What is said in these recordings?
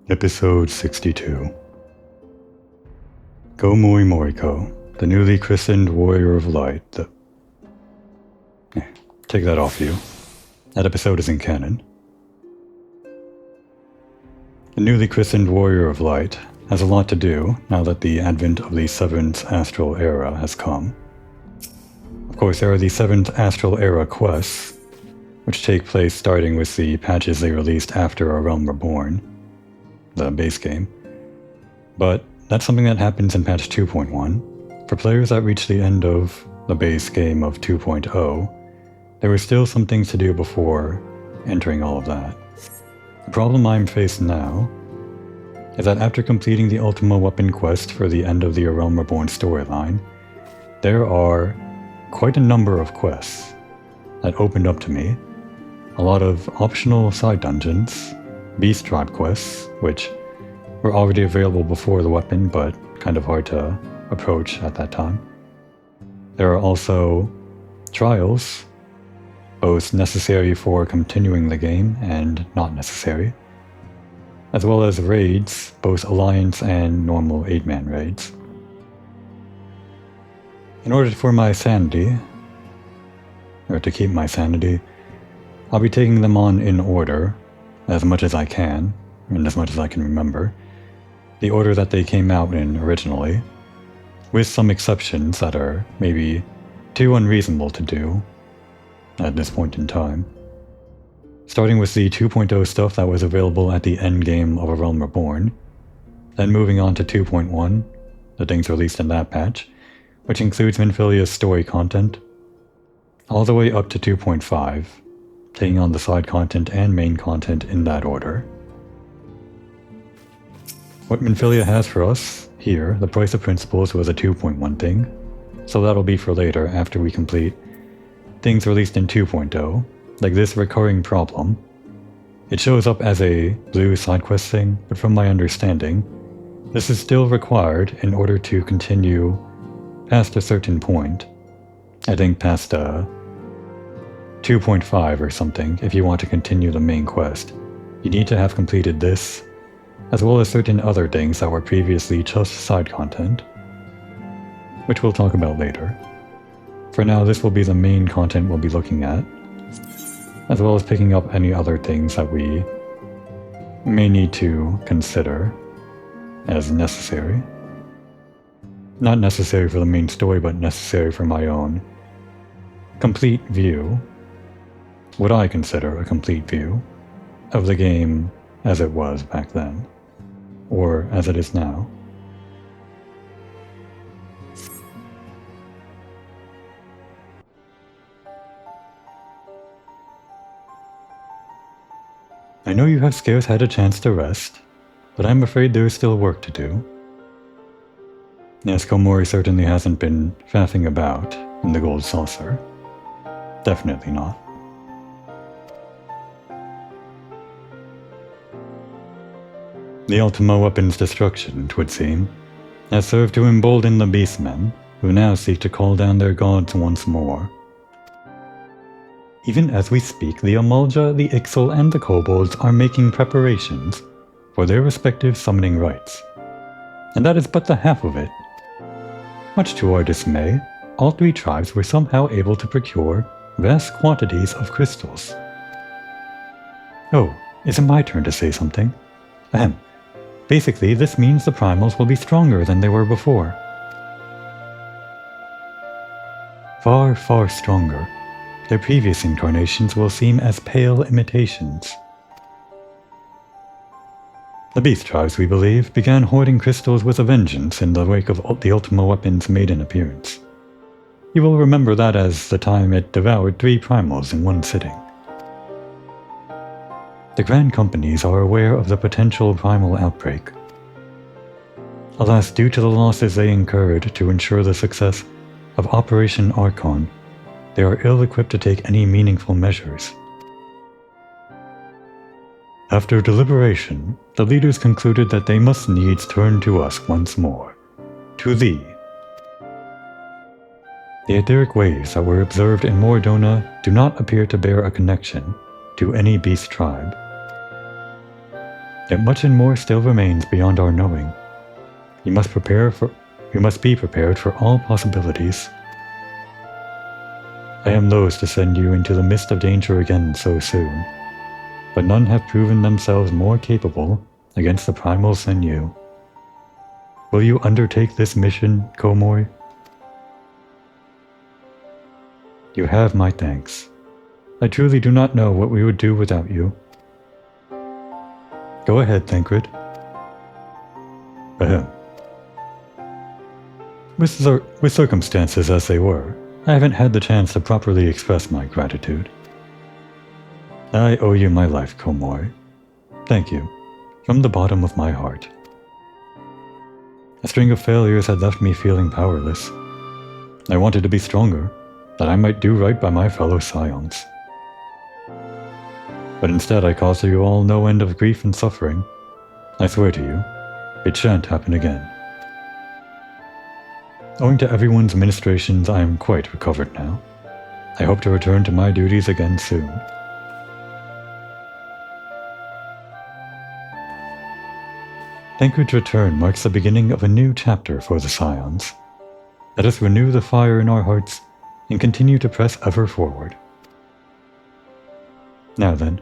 Episode 62. Go Mori Moriko, the newly christened Warrior of Light. Take that off you. That episode isn't canon. The newly christened Warrior of Light has a lot to do now that the advent of the 7th Astral Era has come. Of course, there are the 7th Astral Era quests, which take place starting with the patches they released after A Realm Reborn, the base game. But that's something that happens in patch 2.1. For players that reach the end of the base game of 2.0, there were still some things to do before entering all of that. The problem I'm facing now is that after completing the Ultima Weapon quest for the end of the A Realm Reborn storyline, there are quite a number of quests that opened up to me. A lot of optional side dungeons, Beast Tribe quests, which were already available before the weapon, but kind of hard to approach at that time. There are also trials, both necessary for continuing the game and not necessary, as well as raids, both Alliance and normal 8-man raids. In order for my sanity, or to keep my sanity, I'll be taking them on in order, as much as I can, and as much as I can remember, the order that they came out in originally, with some exceptions that are maybe too unreasonable to do at this point in time. Starting with the 2.0 stuff that was available at the endgame of A Realm Reborn, then moving on to 2.1, the things released in that patch, which includes Minfilia's story content, all the way up to 2.5, taking on the side content and main content in that order. What Minfilia has for us here, the Price of Principles, was a 2.1 thing, so that'll be for later after we complete things released in 2.0, like this recurring problem. It shows up as a blue side quest thing, but from my understanding, this is still required in order to continue past a certain point. I think past 2.5 or something, if you want to continue the main quest. You need to have completed this, as well as certain other things that were previously just side content, which we'll talk about later. For now, this will be the main content we'll be looking at, as well as picking up any other things that we may need to consider as necessary. Not necessary for the main story, but necessary for my own complete view, what I consider a complete view of the game as it was back then, or as it is now. I know you have scarce had a chance to rest, but I'm afraid there is still work to do. Yes, Komori certainly hasn't been faffing about in the Gold Saucer. Definitely not. The Ultima Weapon's destruction, 'twould seem, has served to embolden the beastmen, who now seek to call down their gods once more. Even as we speak, the Amalja, the Ixal, and the Kobolds are making preparations for their respective summoning rites. And that is but the half of it. Much to our dismay, all 3 tribes were somehow able to procure vast quantities of crystals. Oh, is it my turn to say something? Ahem. Basically, this means the primals will be stronger than they were before. Far, far stronger. Their previous incarnations will seem as pale imitations. The Beast Tribes, we believe, began hoarding crystals with a vengeance in the wake of the Ultima Weapon's maiden appearance. You will remember that as the time it devoured 3 primals in one sitting. The Grand Companies are aware of the potential primal outbreak. Alas, due to the losses they incurred to ensure the success of Operation Archon, they are ill-equipped to take any meaningful measures. After deliberation, the leaders concluded that they must needs turn to us once more. To thee. The etheric waves that were observed in Moradona do not appear to bear a connection to any beast tribe. Yet much and more still remains beyond our knowing. You must be prepared for all possibilities. I am loath to send you into the midst of danger again so soon, but none have proven themselves more capable against the primals than you. Will you undertake this mission, Komoi? You have my thanks. I truly do not know what we would do without you. Go ahead, Thancred. Ahem. With circumstances as they were, I haven't had the chance to properly express my gratitude. I owe you my life, Komoi. Thank you, from the bottom of my heart. A string of failures had left me feeling powerless. I wanted to be stronger, that I might do right by my fellow scions. But instead I caused you all no end of grief and suffering. I swear to you, it shan't happen again. Owing to everyone's ministrations, I am quite recovered now. I hope to return to my duties again soon. Thancred's return marks the beginning of a new chapter for the Scions. Let us renew the fire in our hearts and continue to press ever forward. Now then,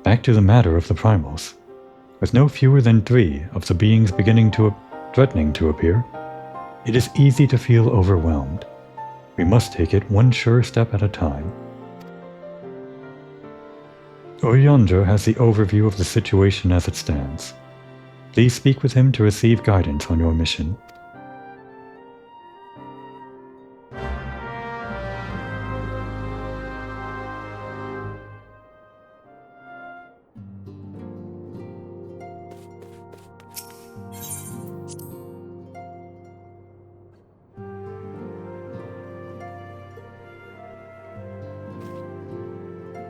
back to the matter of the primals. With no fewer than 3 of the beings threatening to appear, it is easy to feel overwhelmed. We must take it one sure step at a time. Urianger has the overview of the situation as it stands. Please speak with him to receive guidance on your mission.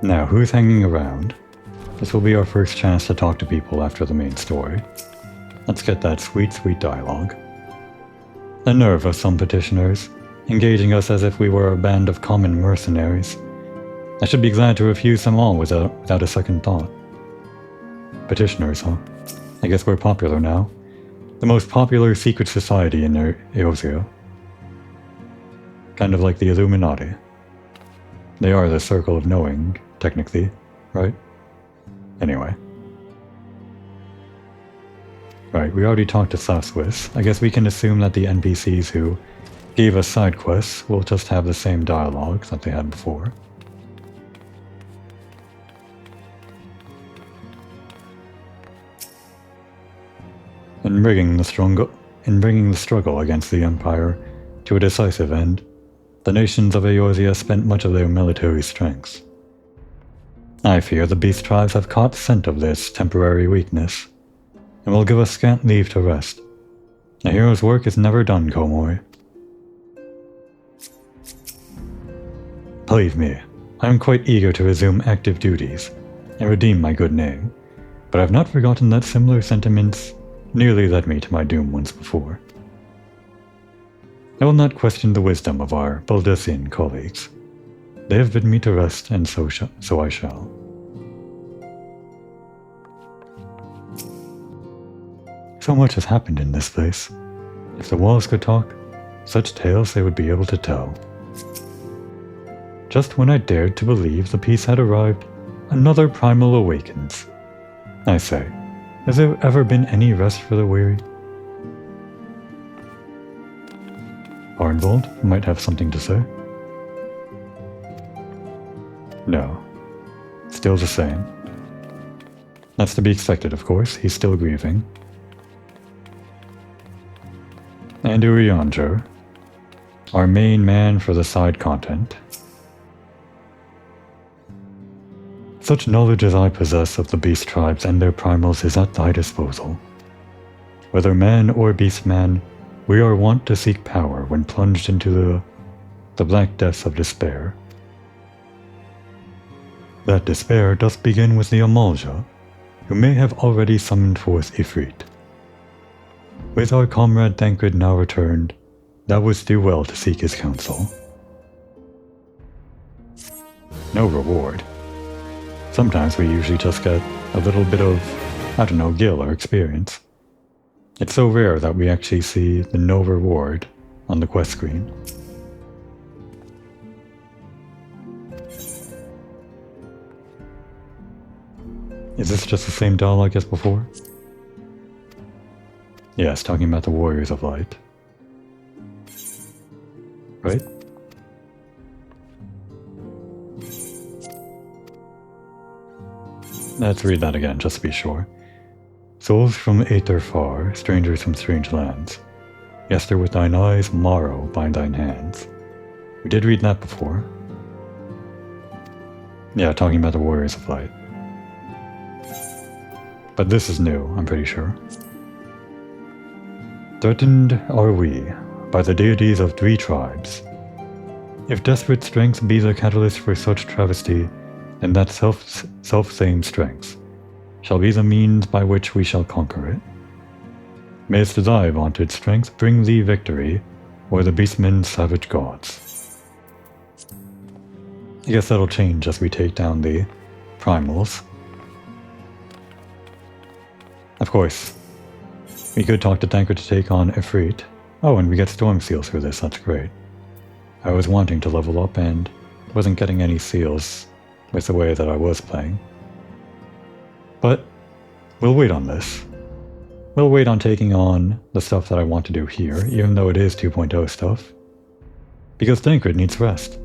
Now, who's hanging around? This will be our first chance to talk to people after the main story. Let's get that sweet, sweet dialogue. The nerve of some petitioners, engaging us as if we were a band of common mercenaries. I should be glad to refuse them all without a second thought. Petitioners, huh? I guess we're popular now. The most popular secret society in Eorzea. Kind of like the Illuminati. They are the Circle of Knowing, technically, right? Anyway. Right, we already talked to Saswis. I guess we can assume that the NPCs who gave us side quests will just have the same dialogue that they had before. In bringing the struggle against the Empire to a decisive end, the nations of Eorzea spent much of their military strength. I fear the beast tribes have caught scent of this temporary weakness, and will give us scant leave to rest. A hero's work is never done, Komoi. Believe me, I am quite eager to resume active duties and redeem my good name, but I've not forgotten that similar sentiments nearly led me to my doom once before. I will not question the wisdom of our Baldessian colleagues. They have bidden me to rest, and so I shall. So much has happened in this place. If the walls could talk, such tales they would be able to tell. Just when I dared to believe the peace had arrived, another primal awakens. I say, has there ever been any rest for the weary? Arnvold might have something to say. No. Still the same. That's to be expected, of course. He's still grieving. And Urianger, our main man for the side content. Such knowledge as I possess of the beast tribes and their primals is at thy disposal. Whether man or beast man, we are wont to seek power when plunged into the black depths of despair. That despair doth begin with the Amalja, who may have already summoned forth Ifrit. With our comrade Thancred now returned, thou wouldst do well to seek his counsel. No reward. Sometimes we usually just get a little bit of I don't know, gil or experience. It's so rare that we actually see the no reward on the quest screen. Is this just the same dialogue as before? Yes, talking about the Warriors of Light. Right? Let's read that again, just to be sure. Souls from aether far, strangers from strange lands. Yester with thine eyes, morrow bind thine hands. We did read that before. Yeah, talking about the Warriors of Light. But this is new, I'm pretty sure. Threatened are we by the deities of 3 tribes. If desperate strength be the catalyst for such travesty, then that self-same strength shall be the means by which we shall conquer it. Mayst thy vaunted strength bring thee victory o'er the beastmen's savage gods. I guess that'll change as we take down the primals. Of course, we could talk to Tankred to take on Ifrit. Oh, and we get storm seals for this, that's great. I was wanting to level up and wasn't getting any seals with the way that I was playing. But we'll wait on this. We'll wait on taking on the stuff that I want to do here, even though it is 2.0 stuff. Because Tankred needs rest.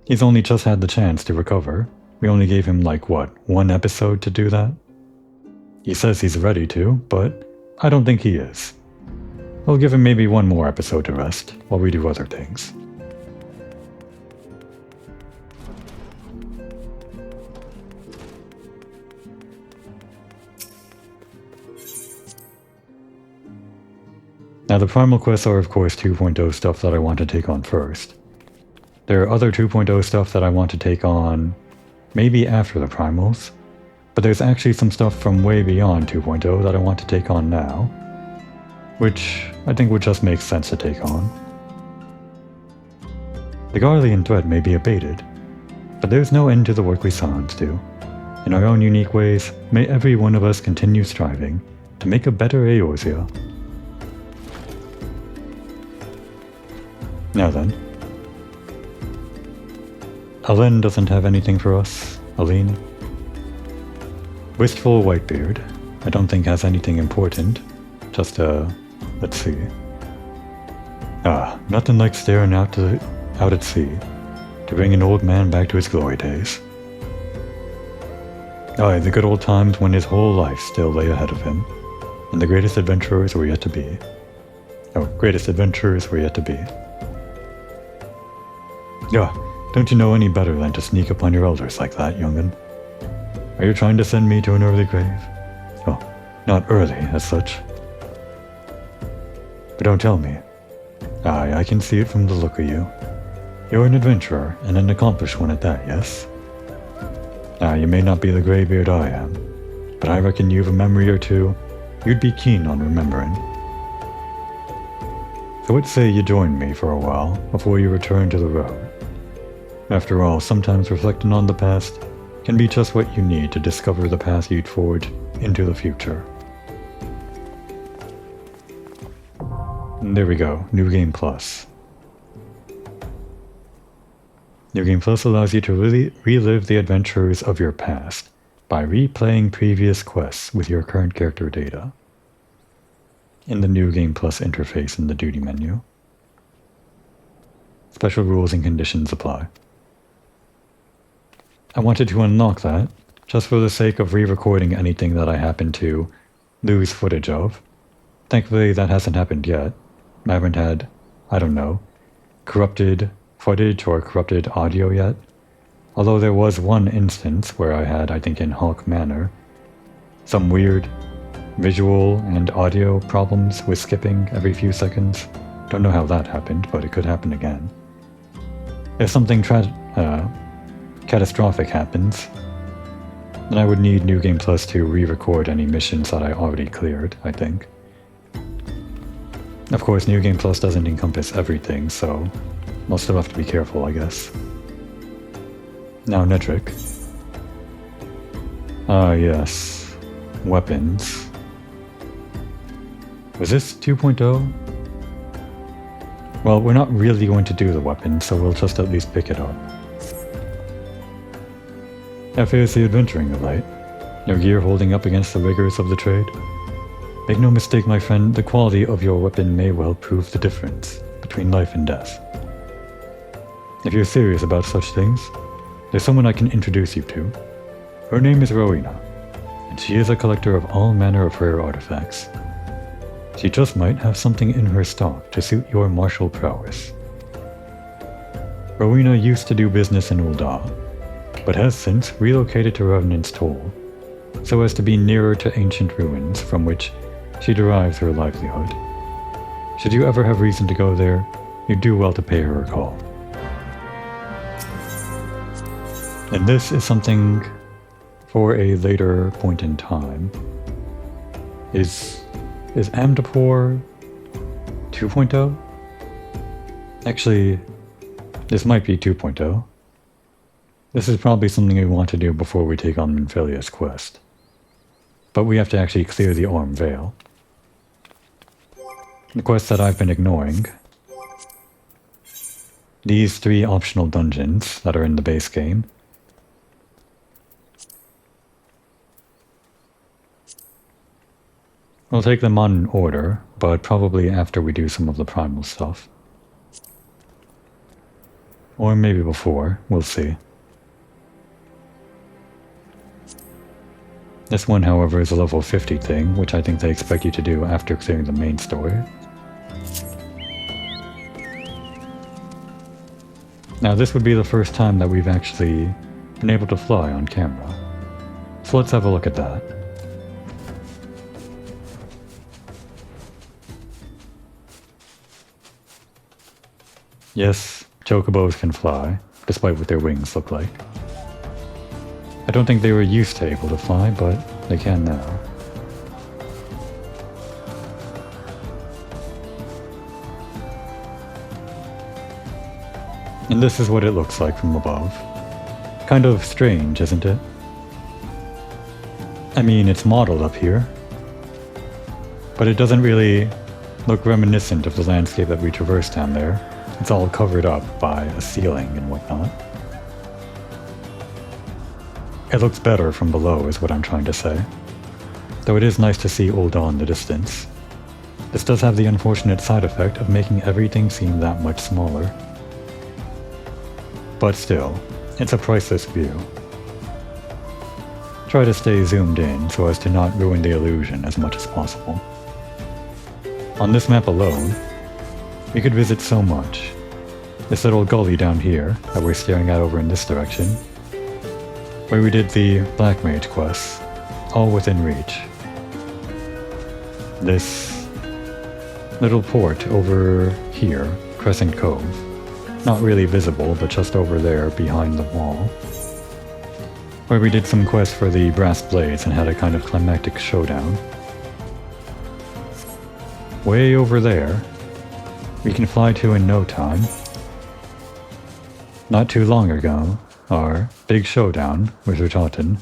He's only just had the chance to recover. We only gave him, like, what, 1 episode to do that? He says he's ready to, but I don't think he is. We'll give him maybe 1 more episode to rest, while we do other things. Now the primal quests are of course 2.0 stuff that I want to take on first. There are other 2.0 stuff that I want to take on maybe after the primals, but there's actually some stuff from way beyond 2.0 that I want to take on now, which I think would just make sense to take on. The Garlean threat may be abated, but there's no end to the work we silence do. In our own unique ways, may every one of us continue striving to make a better Eorzea. Now then. Alen doesn't have anything for us, Aline. Wistful Whitebeard, I don't think has anything important. Just, let's see. Nothing like staring out at sea to bring an old man back to his glory days. Aye, the good old times when his whole life still lay ahead of him, and the greatest adventurers were yet to be. Oh, greatest adventurers were yet to be. Yeah, don't you know any better than to sneak upon your elders like that, young'un? Are you trying to send me to an early grave? Oh, not early, as such. But don't tell me. Aye, I can see it from the look of you. You're an adventurer, and an accomplished one at that, yes? You may not be the greybeard I am, but I reckon you've a memory or two you'd be keen on remembering. So what say you join me for a while, before you return to the road? After all, sometimes reflecting on the past can be just what you need to discover the path you'd forge into the future. And there we go, New Game Plus. New Game Plus allows you to relive the adventures of your past by replaying previous quests with your current character data in the New Game Plus interface in the duty menu. Special rules and conditions apply. I wanted to unlock that, just for the sake of re-recording anything that I happen to lose footage of. Thankfully that hasn't happened yet. I haven't had, I don't know, corrupted footage or corrupted audio yet. Although there was one instance where I had, I think in Hawk Manor, some weird visual and audio problems with skipping every few seconds. Don't know how that happened, but it could happen again. If something catastrophic happens, then I would need New Game Plus to re-record any missions that I already cleared, I think. Of course, New Game Plus doesn't encompass everything, so I'll still have to be careful, I guess. Now, Nedrick. Ah, yes. weapons. Was this 2.0? Well, we're not really going to do the weapon, so we'll just at least pick it up. F is the adventuring of light. Your gear holding up against the rigors of the trade. Make no mistake, my friend, the quality of your weapon may well prove the difference between life and death. If you're serious about such things, there's someone I can introduce you to. Her name is Rowena, and she is a collector of all manner of rare artifacts. She just might have something in her stock to suit your martial prowess. Rowena used to do business in Ul'dah, but has since relocated to Revenant's Toll, so as to be nearer to ancient ruins from which she derives her livelihood. Should you ever have reason to go there, you do well to pay her a call. And this is something for a later point in time. Is Amdapor 2.0? Actually, this might be 2.0. This is probably something we want to do before we take on Minfilia's quest. But we have to actually clear the Orm Veil. The quest that I've been ignoring. These 3 optional dungeons that are in the base game. We'll take them on in order, but probably after we do some of the primal stuff. Or maybe before, we'll see. This one, however, is a level 50 thing, which I think they expect you to do after clearing the main story. Now this would be the first time that we've actually been able to fly on camera. So let's have a look at that. Yes, chocobos can fly, despite what their wings look like. I don't think they were used to able to fly, but they can now. And this is what it looks like from above. Kind of strange, isn't it? I mean, it's modeled up here, but it doesn't really look reminiscent of the landscape that we traversed down there. It's all covered up by a ceiling and whatnot. It looks better from below is what I'm trying to say. Though it is nice to see Ul'dah in the distance. This does have the unfortunate side effect of making everything seem that much smaller. But still, it's a priceless view. Try to stay zoomed in so as to not ruin the illusion as much as possible. On this map alone, we could visit so much. This little gully down here that we're staring at over in this direction, where we did the Black Mage quests, all within reach. This little port over here, Crescent Cove, not really visible, but just over there behind the wall, where we did some quests for the Brass Blades and had a kind of climactic showdown. Way over there, we can fly to in no time. Not too long ago, our big showdown with Rutaten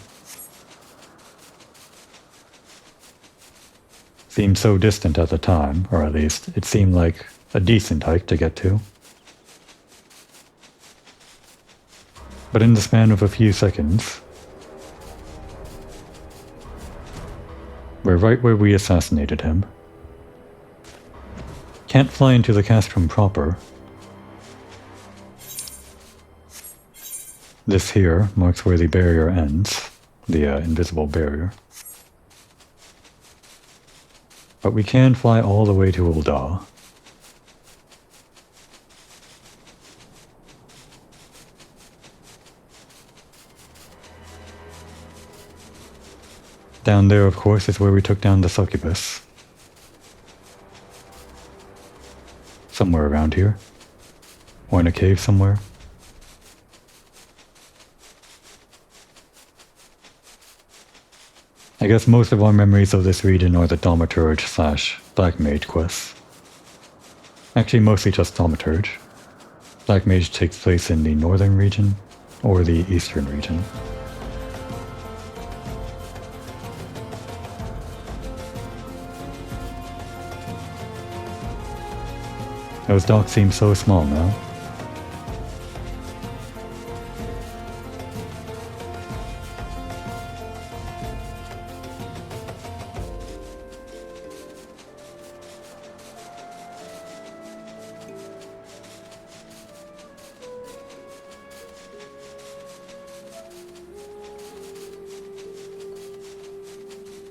seemed so distant at the time, or at least it seemed like a decent hike to get to. But in the span of a few seconds, we're right where we assassinated him. Can't fly into the castrum proper. This here marks where the barrier ends, the invisible barrier. But we can fly all the way to Ul'dah. Down there, of course, is where we took down the succubus. Somewhere around here. Or in a cave somewhere. I guess most of our memories of this region are the Thaumaturge / Black Mage quests. Actually, mostly just Thaumaturge. Black Mage takes place in the northern region, or the eastern region. Those docks seem so small now.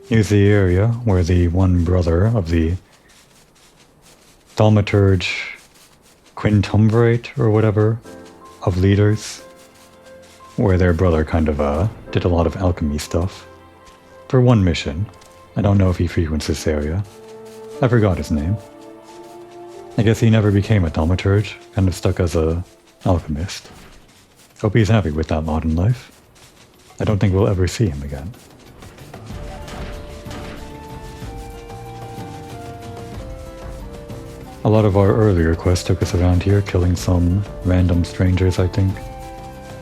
Here's the area where the one brother of the thaumaturge quintumvirate or whatever of leaders, where their brother kind of did a lot of alchemy stuff for one mission. I don't know if he frequents this area. I forgot his name. I guess he never became a thaumaturge, kind of stuck as a alchemist. Hope he's happy with that lot in life. I don't think we'll ever see him again. A lot of our earlier quests took us around here, killing some random strangers, I think.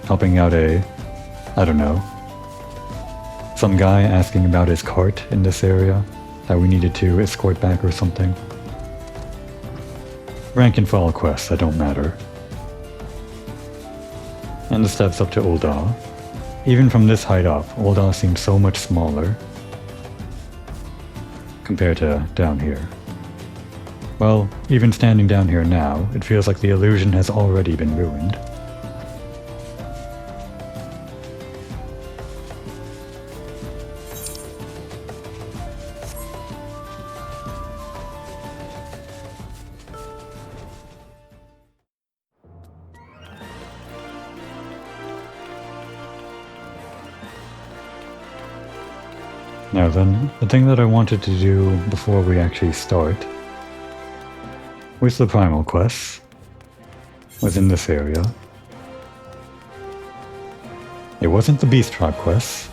Helping out I don't know, some guy asking about his cart in this area that we needed to escort back or something. Rank and file quests that don't matter. And the steps up to Ul'dah. Even from this height up, Ul'dah seems so much smaller compared to down here. Well, even standing down here now, it feels like the illusion has already been ruined. Now then, the thing that I wanted to do before we actually start with the primal quests was in this area. It wasn't the beast trap quests,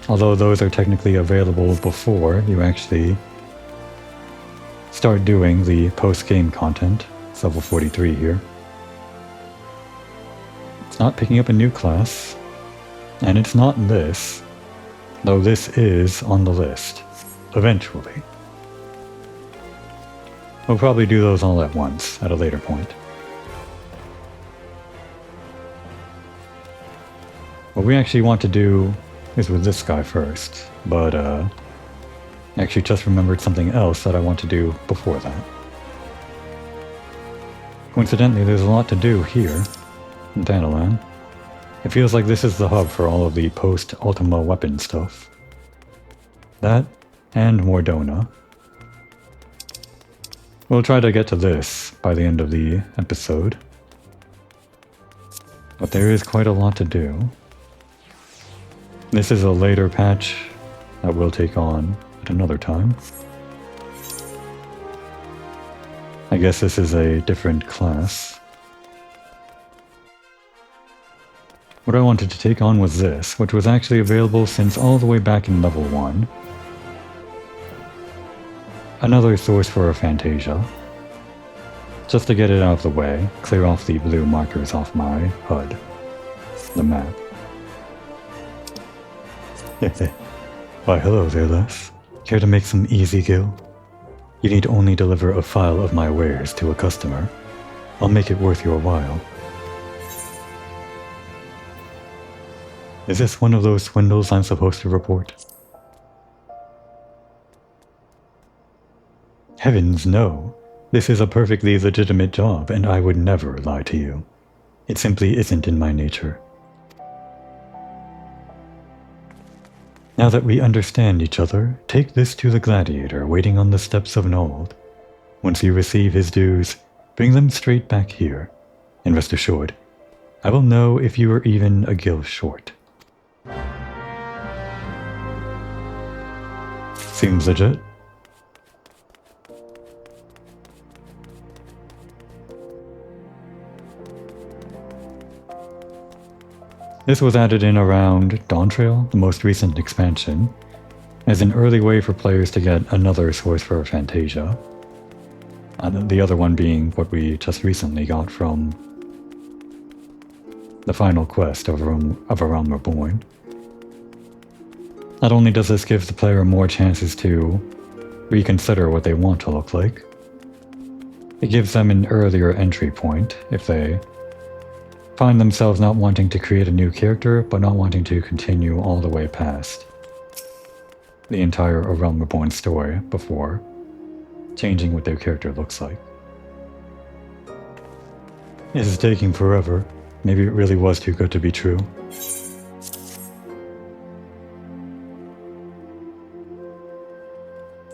although those are technically available before you actually start doing the post-game content. It's level 43 here. It's not picking up a new class, and it's not this, though this is on the list, eventually. We'll probably do those all at once, at a later point. What we actually want to do is with this guy first, but I actually just remembered something else that I want to do before that. Coincidentally, there's a lot to do here in Thanalan. It feels like this is the hub for all of the post-Ultima weapon stuff. That, and Mordona. We'll try to get to this by the end of the episode. But there is quite a lot to do. This is a later patch that we'll take on at another time. I guess this is a different class. What I wanted to take on was this, which was actually available since all the way back in level 1. Another source for a Fantasia. Just to get it out of the way, clear off the blue markers off my HUD. The map. Why hello there, Les. Care to make some easy gil? You need only deliver a file of my wares to a customer. I'll make it worth your while. Is this one of those swindles I'm supposed to report? Heavens, no. This is a perfectly legitimate job, and I would never lie to you. It simply isn't in my nature. Now that we understand each other, take this to the gladiator waiting on the steps of Nold. Once you receive his dues, bring them straight back here. And rest assured, I will know if you are even a gil short. Seems legit. This was added in around Dawntrail, the most recent expansion, as an early way for players to get another source for Fantasia. The other one being what we just recently got from the final quest of A Realm Reborn. Not only does this give the player more chances to reconsider what they want to look like, It gives them an earlier entry point if they find themselves not wanting to create a new character, but not wanting to continue all the way past the entire A Realm Reborn story before changing what their character looks like. This is taking forever. Maybe it really was too good to be true.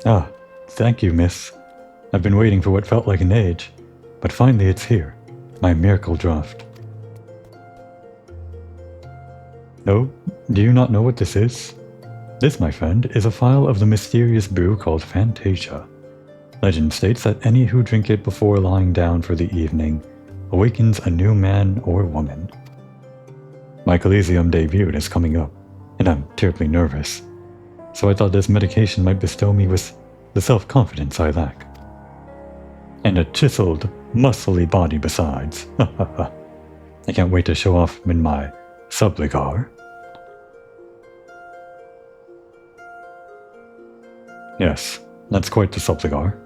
Ah, thank you, miss. I've been waiting for what felt like an age, but finally it's here. My miracle draft. No, do you not know what this is? This, my friend, is a phial of the mysterious brew called Fantasia. Legend states that any who drink it before lying down for the evening awakens a new man or woman. My Coliseum debut is coming up, and I'm terribly nervous, so I thought this medication might bestow me with the self-confidence I lack. And a chiseled, muscly body besides. I can't wait to show off in my subligar. Yes, that's quite the subligar.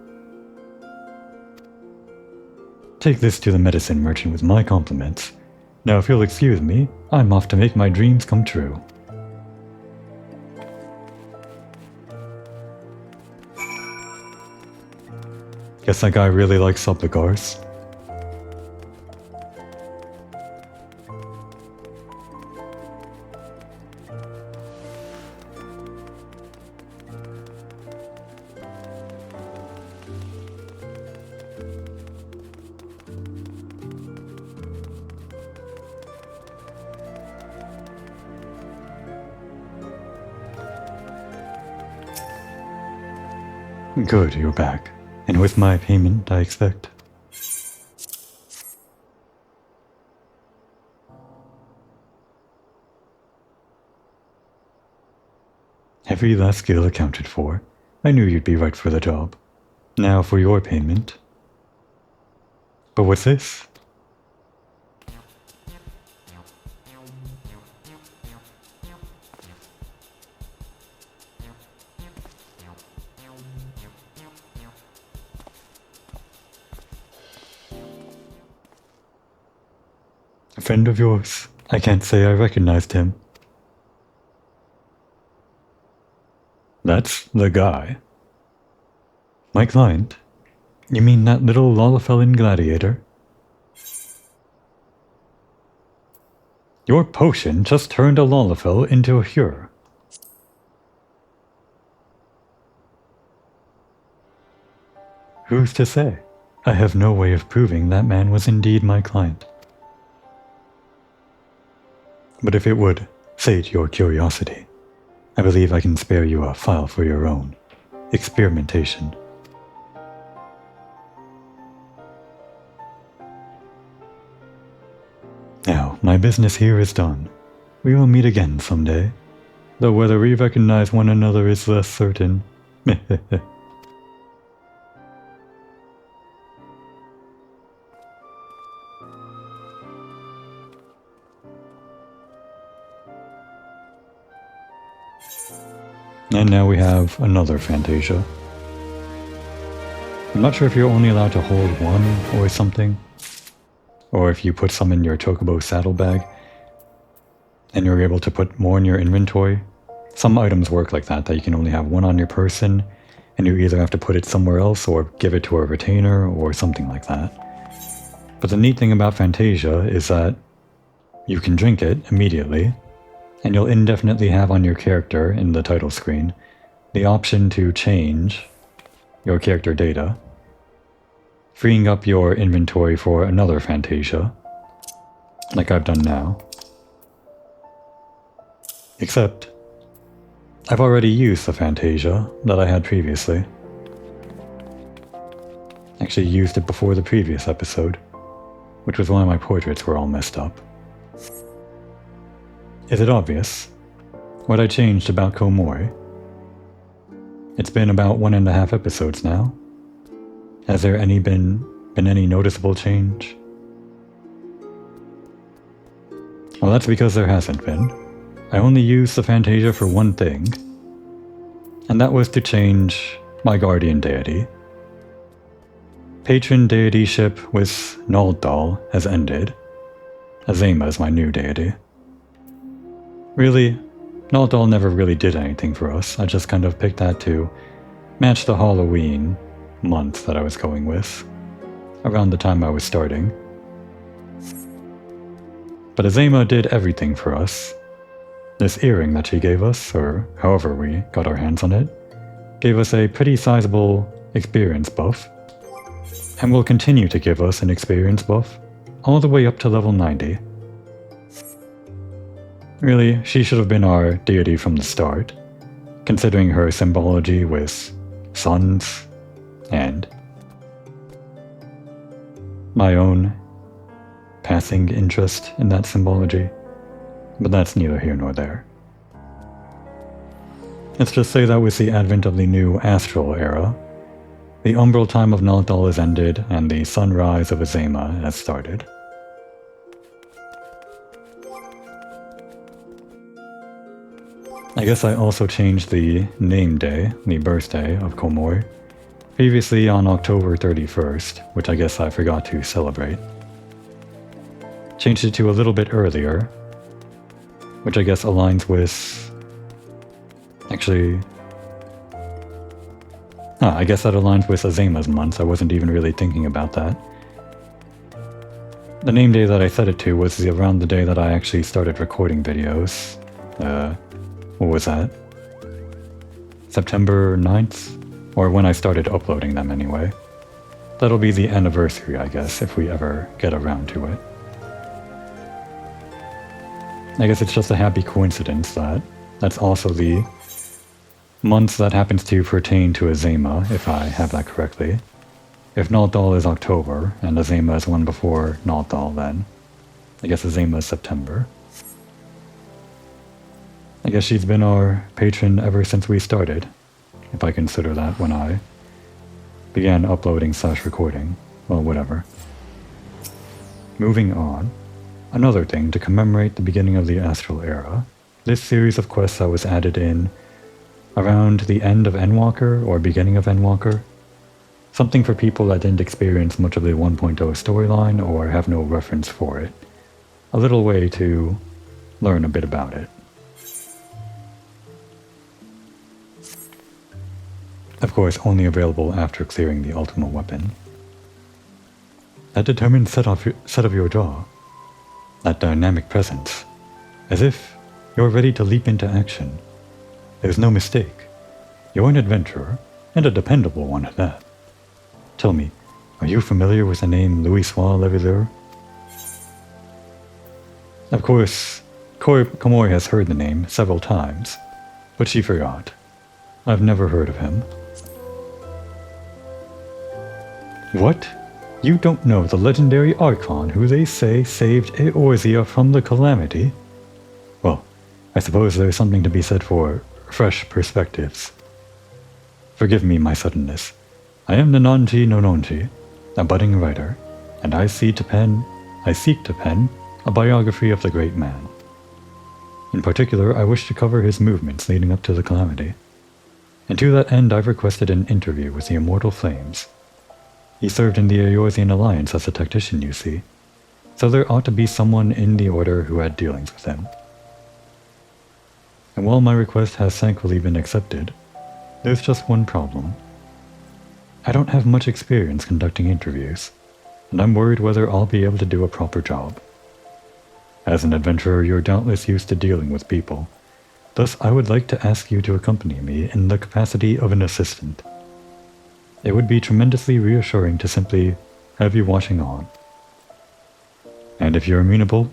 Take this to the medicine merchant with my compliments. Now if you'll excuse me, I'm off to make my dreams come true. Guess that guy really likes subligars. Good, you're back. And with my payment, I expect. Every last skill accounted for. I knew you'd be right for the job. Now for your payment. But what's this? A friend of yours. I can't say I recognized him. That's the guy. My client? You mean that little Lalafellan gladiator? Your potion just turned a Lalafell into a Hure. Who's to say? I have no way of proving that man was indeed my client. But if it would sate your curiosity, I believe I can spare you a file for your own experimentation. Now, my business here is done. We will meet again someday, though whether we recognize one another is less certain. And now we have another Fantasia. I'm not sure if you're only allowed to hold one or something, or if you put some in your Chocobo saddlebag, and you're able to put more in your inventory. Some items work like that you can only have one on your person, and you either have to put it somewhere else or give it to a retainer or something like that. But the neat thing about Fantasia is that you can drink it immediately, and you'll indefinitely have on your character in the title screen the option to change your character data, freeing up your inventory for another Fantasia, like I've done now. Except, I've already used the Fantasia that I had previously. Actually used it before the previous episode, which was why my portraits were all messed up. Is it obvious what I changed about Komori? It's been about 1.5 episodes now. Has there been any noticeable change? Well, that's because there hasn't been. I only used the Fantasia for one thing, and that was to change my guardian deity. patron deityship with Naldal has ended. Azema is my new deity. Really, Naldal never really did anything for us. I just kind of picked that to match the Halloween month that I was going with, around the time I was starting. But Azema did everything for us. This earring that she gave us, or however we got our hands on it, gave us a pretty sizable experience buff, and will continue to give us an experience buff all the way up to level 90. Really, she should have been our deity from the start, considering her symbology with suns and my own passing interest in that symbology, but that's neither here nor there. Let's just say that with the advent of the new astral era, the umbral time of Naldal has ended and the sunrise of Azema has started. I guess I also changed the name day, the birthday of Komoi, previously on October 31st, which I guess I forgot to celebrate. Changed it to a little bit earlier, which I guess aligns with... Actually... I guess that aligns with Azema's month. I wasn't even really thinking about that. The name day that I set it to was around the day that I actually started recording videos. What was that? September 9th? Or when I started uploading them anyway. That'll be the anniversary, I guess, if we ever get around to it. I guess it's just a happy coincidence that that's also the month that happens to pertain to Azema, if I have that correctly. If Naldal is October, and Azema is one before Naldal, then I guess Azema is September. I guess she's been our patron ever since we started, if I consider that when I began uploading / recording. Well, whatever. Moving on. Another thing to commemorate the beginning of the Astral Era, this series of quests that was added in around the end of Endwalker or beginning of Endwalker. Something for people that didn't experience much of the 1.0 storyline or have no reference for it. A little way to learn a bit about it. Of course, only available after clearing the ultimate weapon. That determined set of your jaw. That dynamic presence. As if you're ready to leap into action. There's no mistake. You're an adventurer, and a dependable one at that. Tell me, are you familiar with the name Louis-Sois Leveleur? Of course, Komoi has heard the name several times, but she forgot. I've never heard of him. What? You don't know the legendary Archon who they say saved Eorzea from the calamity? Well, I suppose there's something to be said for fresh perspectives. Forgive me my suddenness. I am Nanonji Nononji, a budding writer, and I seek to pen a biography of the great man. In particular, I wish to cover his movements leading up to the calamity. And to that end I've requested an interview with the Immortal Flames. He served in the Eorzean Alliance as a tactician, you see, so there ought to be someone in the Order who had dealings with him. And while my request has thankfully been accepted, there's just one problem. I don't have much experience conducting interviews, and I'm worried whether I'll be able to do a proper job. As an adventurer, you're doubtless used to dealing with people, thus I would like to ask you to accompany me in the capacity of an assistant. It would be tremendously reassuring to simply have you watching on. And if you're amenable,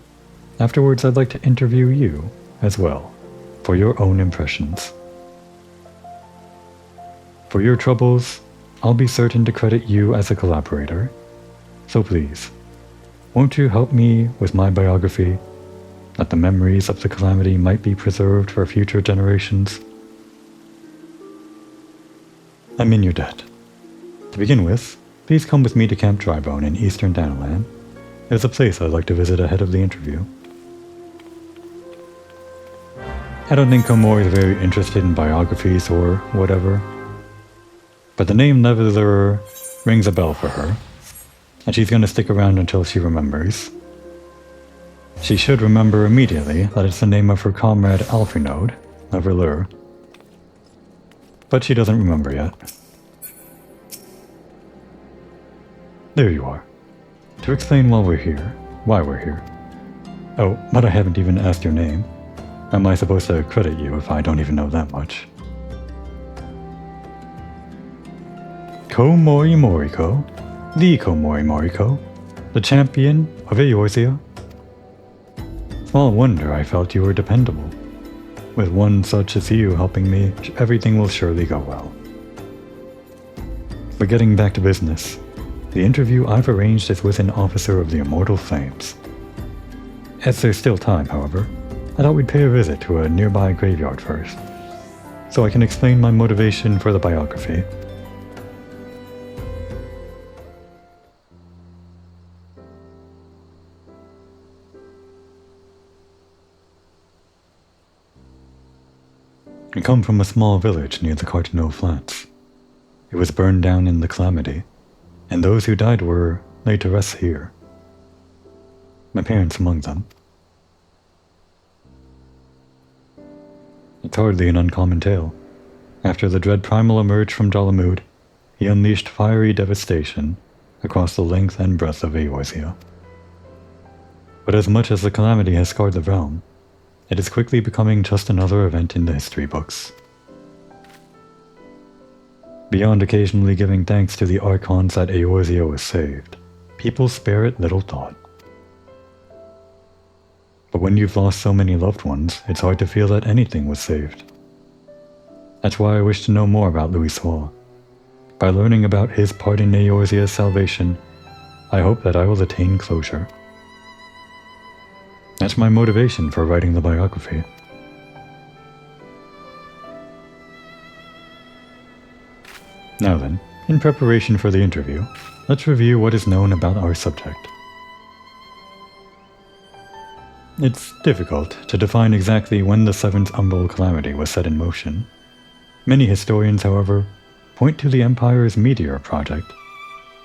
afterwards I'd like to interview you as well, for your own impressions. For your troubles, I'll be certain to credit you as a collaborator. So please, won't you help me with my biography, that the memories of the calamity might be preserved for future generations? I'm in your debt. To begin with, please come with me to Camp Drybone in eastern Danalan. There's a place I'd like to visit ahead of the interview. I don't think Komoi is very interested in biographies or whatever, but the name Leveleur rings a bell for her, and she's going to stick around until she remembers. She should remember immediately that it's the name of her comrade Alphinaud, of Relure. But she doesn't remember yet. There you are. To explain why we're here. Oh, but I haven't even asked your name. How am I supposed to credit you if I don't even know that much? Komori Moriko, the Komori Moriko, the champion of Eorzea. Small wonder I felt you were dependable. With one such as you helping me, everything will surely go well. But getting back to business, the interview I've arranged is with an officer of the Immortal Flames. As there's still time, however, I thought we'd pay a visit to a nearby graveyard first, so I can explain my motivation for the biography. I come from a small village near the Cartino Flats. It was burned down in the calamity, and those who died were laid to rest here. My parents among them. It's hardly an uncommon tale. After the dread primal emerged from Dalamud, he unleashed fiery devastation across the length and breadth of Eorzea. But as much as the calamity has scarred the realm, it is quickly becoming just another event in the history books. Beyond occasionally giving thanks to the Archons that Eorzea was saved, people spare it little thought. But when you've lost so many loved ones, it's hard to feel that anything was saved. That's why I wish to know more about Louis Soir. By learning about his part in Eorzea's salvation, I hope that I will attain closure. That's my motivation for writing the biography. Now then, in preparation for the interview, let's review what is known about our subject. It's difficult to define exactly when the Seventh Umbral Calamity was set in motion. Many historians, however, point to the Empire's Meteor Project,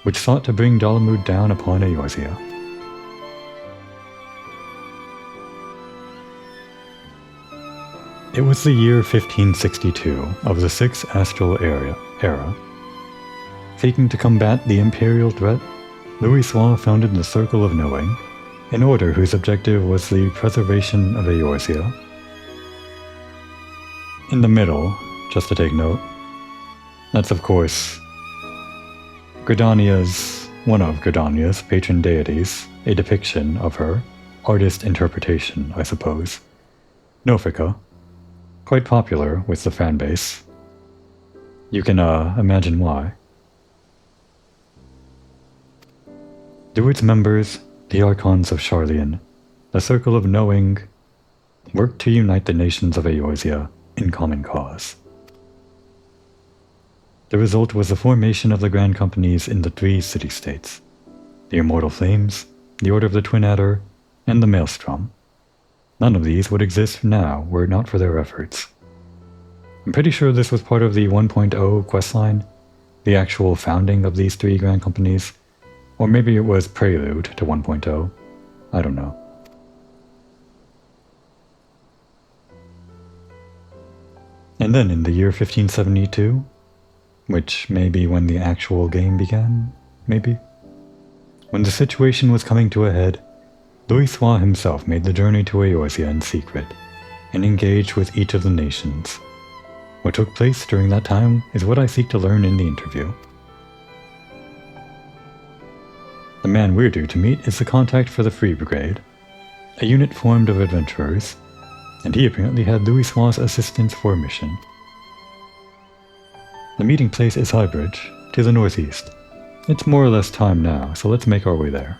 which sought to bring Dalamud down upon Eorzea. It was the year 1562 of the Sixth Astral Era. Seeking to combat the Imperial threat, Louis Soir founded the Circle of Knowing, an order whose objective was the preservation of Eorzea. In the middle, just to take note, that's of course one of Gridania's patron deities, a depiction of her, artist interpretation, I suppose. Nofika, quite popular with the fanbase. You can imagine why. Through its members, the Archons of Sharlayan, the Circle of Knowing, worked to unite the nations of Eorzea in common cause. The result was the formation of the Grand Companies in the three city-states, the Immortal Flames, the Order of the Twin Adder, and the Maelstrom. None of these would exist now were it not for their efforts. I'm pretty sure this was part of the 1.0 questline, the actual founding of these three Grand Companies, or maybe it was prelude to 1.0, I don't know. And then in the year 1572, which may be when the actual game began, maybe? When the situation was coming to a head, Louis Soir himself made the journey to Eorzea in secret, and engaged with each of the nations. What took place during that time is what I seek to learn in the interview. The man we're due to meet is the contact for the Free Brigade, a unit formed of adventurers, and he apparently had Louis Soir's assistance for a mission. The meeting place is Highbridge, to the northeast. It's more or less time now, so let's make our way there.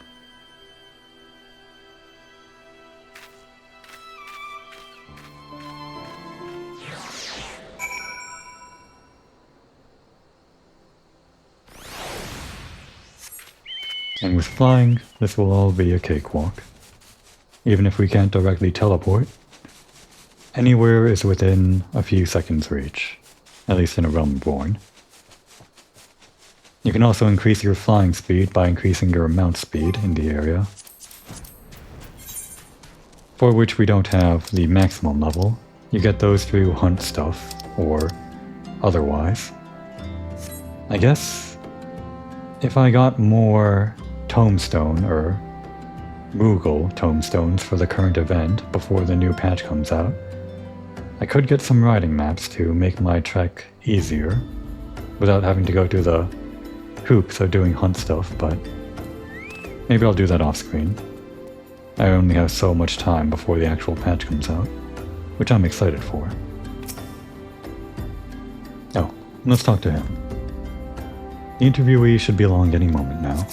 And with flying, this will all be a cakewalk. Even if we can't directly teleport, anywhere is within a few seconds' reach, at least in a realm reborn. You can also increase your flying speed by increasing your mount speed in the area, for which we don't have the maximum level. You get those through hunt stuff, or otherwise. I guess if I got more tomestone or Moogle tomestones for the current event before the new patch comes out, I could get some riding maps to make my trek easier without having to go through the hoops of doing hunt stuff, but maybe I'll do that off screen. I only have so much time before the actual patch comes out, which I'm excited for. Oh, let's talk to him. The interviewee should be along any moment now.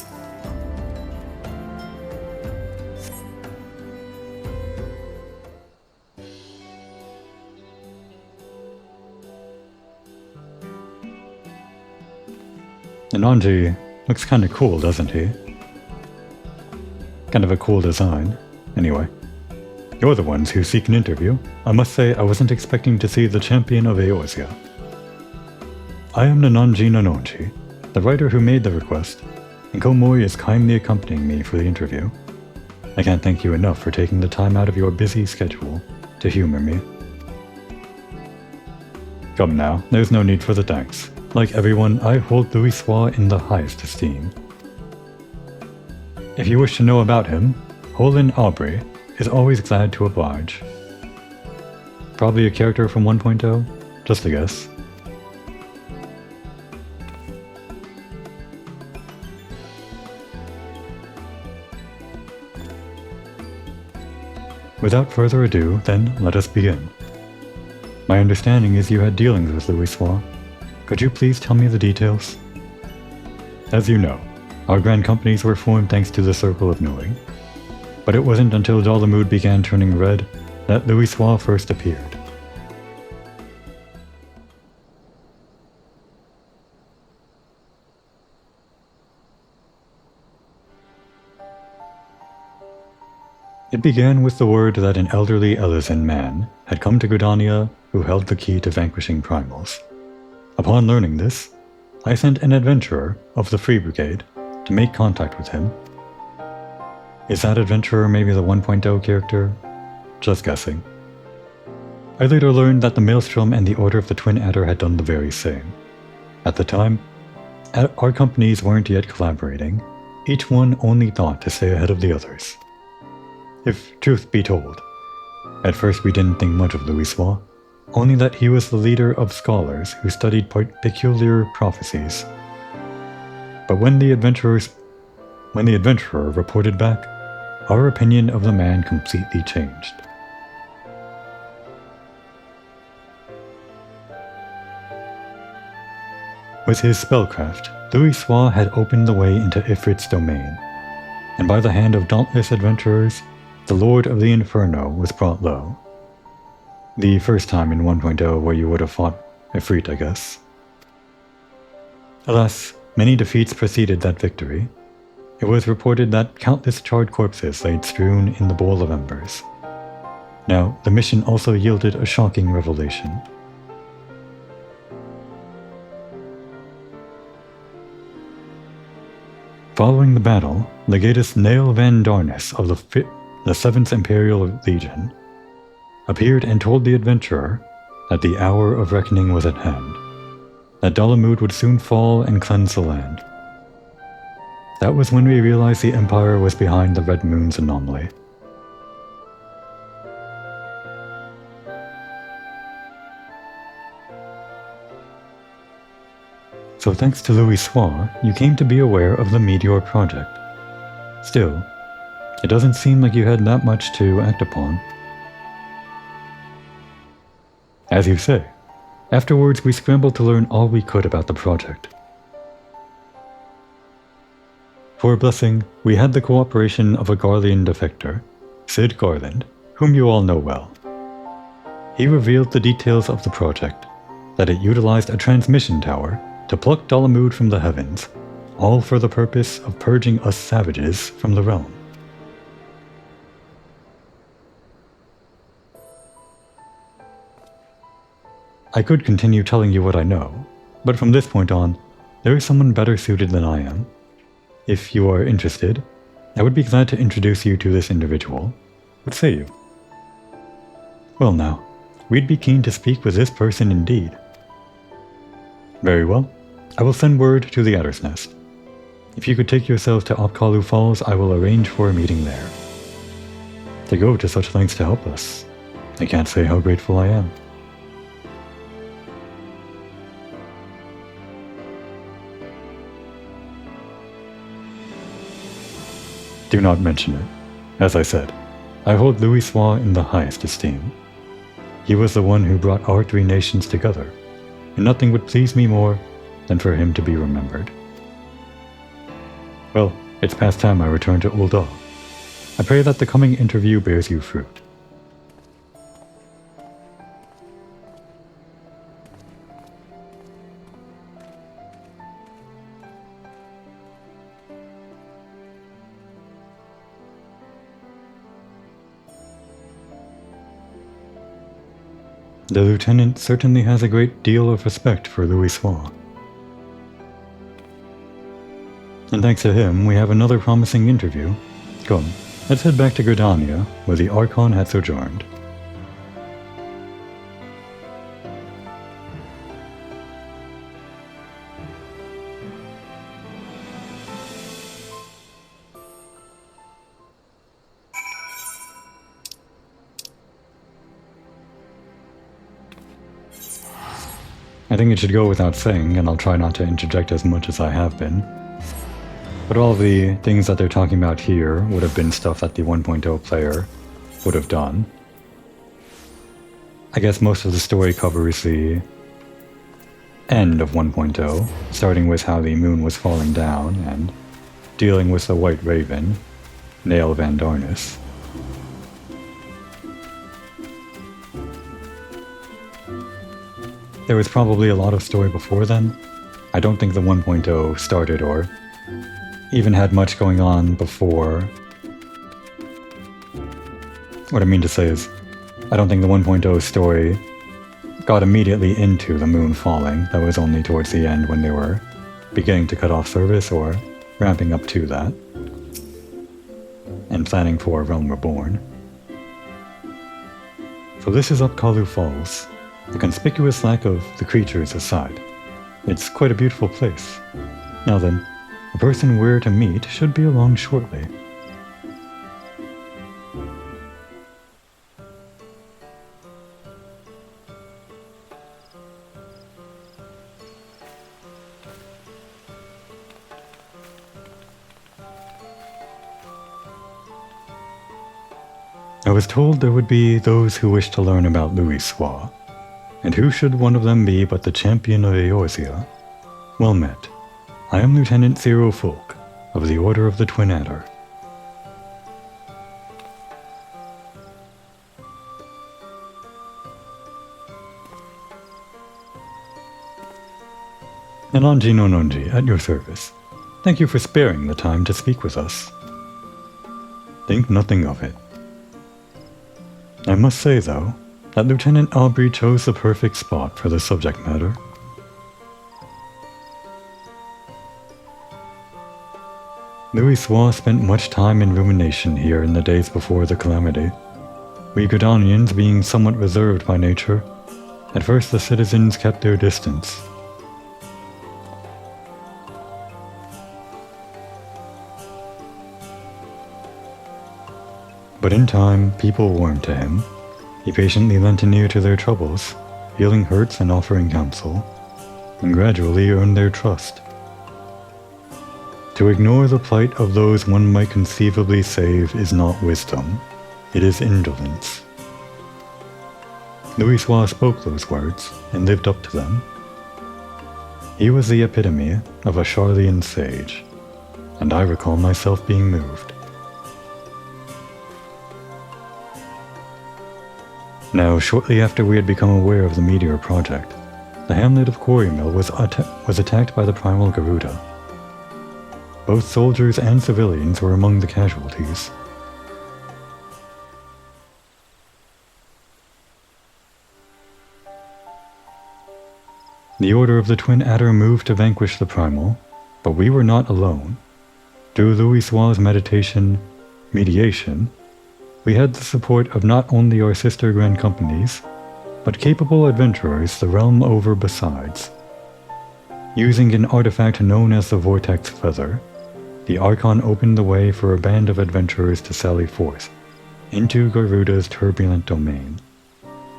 Nanji looks kinda cool, doesn't he? Kind of a cool design. Anyway, you're the ones who seek an interview. I must say I wasn't expecting to see the champion of Eorzea. I am Nanji Nanonji, the writer who made the request, and Komori is kindly accompanying me for the interview. I can't thank you enough for taking the time out of your busy schedule to humor me. Come now, there's no need for the thanks. Like everyone, I hold Louisoix in the highest esteem. If you wish to know about him, Holin Aubrey is always glad to oblige. Probably a character from 1.0? Just a guess. Without further ado, then, let us begin. My understanding is you had dealings with Louisoix. Could you please tell me the details? As you know, our grand companies were formed thanks to the Circle of Knowing. But it wasn't until Dalamud began turning red that Louisoix first appeared. It began with the word that an elderly Elysian man had come to Gridania who held the key to vanquishing primals. Upon learning this, I sent an adventurer of the Free Brigade to make contact with him. Is that adventurer maybe the 1.0 character? Just guessing. I later learned that the Maelstrom and the Order of the Twin Adder had done the very same. At the time, our companies weren't yet collaborating. Each one only thought to stay ahead of the others. If truth be told, at first we didn't think much of Louisoix, only that he was the leader of scholars who studied peculiar prophecies. But when the adventurer reported back, our opinion of the man completely changed. With his spellcraft, Louisoix had opened the way into Ifrit's domain, and by the hand of dauntless adventurers, the Lord of the Inferno was brought low. The first time in 1.0 where you would have fought Ifrit, I guess. Alas, many defeats preceded that victory. It was reported that countless charred corpses laid strewn in the bowl of embers. Now, the mission also yielded a shocking revelation. Following the battle, Legatus Nael van Darnus of the 7th Imperial Legion appeared and told the adventurer that the hour of reckoning was at hand, that Dalamud would soon fall and cleanse the land. That was when we realized the Empire was behind the Red Moon's anomaly. So thanks to Louisoix, you came to be aware of the Meteor project. Still, it doesn't seem like you had that much to act upon. As you say, afterwards we scrambled to learn all we could about the project. For a blessing, we had the cooperation of a Garlean defector, Sid Garland, whom you all know well. He revealed the details of the project, that it utilized a transmission tower to pluck Dalamud from the heavens, all for the purpose of purging us savages from the realm. I could continue telling you what I know, but from this point on, There is someone better suited than I am. If you are interested, I would be glad to introduce you to this individual. What say you? Well now, we'd be keen to speak with this person indeed. Very well. I will send word to the Adder's Nest. If you could take yourselves to Opkalu Falls, I will arrange for a meeting there. To go to such lengths to help us, I can't say how grateful I am. Do not mention it. As I said, I hold Louis Soir in the highest esteem. He was the one who brought our three nations together, and nothing would please me more than for him to be remembered. Well, it's past time I return to Ul'dah. I pray that the coming interview bears you fruit. The lieutenant certainly has a great deal of respect for Louis Soir. And thanks to him, we have another promising interview. Come, let's head back to Gridania, where the Archon had sojourned. I think it should go without saying, and I'll try not to interject as much as I have been. But all the things that they're talking about here would have been stuff that the 1.0 player would have done. I guess most of the story covers the end of 1.0, starting with how the moon was falling down and dealing with the White Raven, Nail Van Darnus. There was probably a lot of story before then. I don't think the 1.0 started or even had much going on before. What I mean to say is, I don't think the 1.0 story got immediately into the moon falling. That was only towards the end when they were beginning to cut off service or ramping up to that and planning for Realm Reborn. So this is Opkalu Falls. The conspicuous lack of the creatures aside, it's quite a beautiful place. Now then, the person we're to meet should be along shortly. I was told there would be those who wished to learn about Louis Soir. And who should one of them be but the champion of Eorzea? Well met. I am Lieutenant Zero Folk, of the Order of the Twin Adder. Nanonji Nononji, at your service. Thank you for sparing the time to speak with us. Think nothing of it. I must say, though, that Lieutenant Aubrey chose the perfect spot for the subject matter. Louis Soir spent much time in rumination here in the days before the calamity. We Gridanians being somewhat reserved by nature, at first the citizens kept their distance. But in time, people warmed to him. He patiently lent an ear to their troubles, healing hurts and offering counsel, and gradually earned their trust. To ignore the plight of those one might conceivably save is not wisdom, it is indolence. Louis Soir spoke those words, and lived up to them. He was the epitome of a Charlian sage, and I recall myself being moved. Now, shortly after we had become aware of the Meteor Project, the hamlet of Quarrymill was attacked by the Primal Garuda. Both soldiers and civilians were among the casualties. The Order of the Twin Adder moved to vanquish the Primal, but we were not alone. Through Louis' meditation, mediation, we had the support of not only our sister grand companies, but capable adventurers the realm over besides. Using an artifact known as the Vortex Feather, the Archon opened the way for a band of adventurers to sally forth into Garuda's turbulent domain,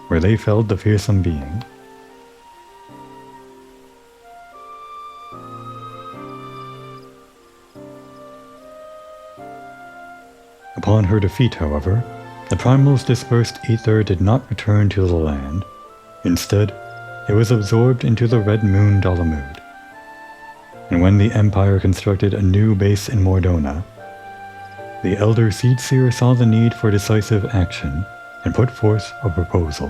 where they felled the fearsome being. Upon her defeat, however, the Primal's dispersed ether did not return to the land. Instead, it was absorbed into the Red Moon Dalamud. And when the Empire constructed a new base in Mordona, the Elder Seedseer saw the need for decisive action and put forth a proposal: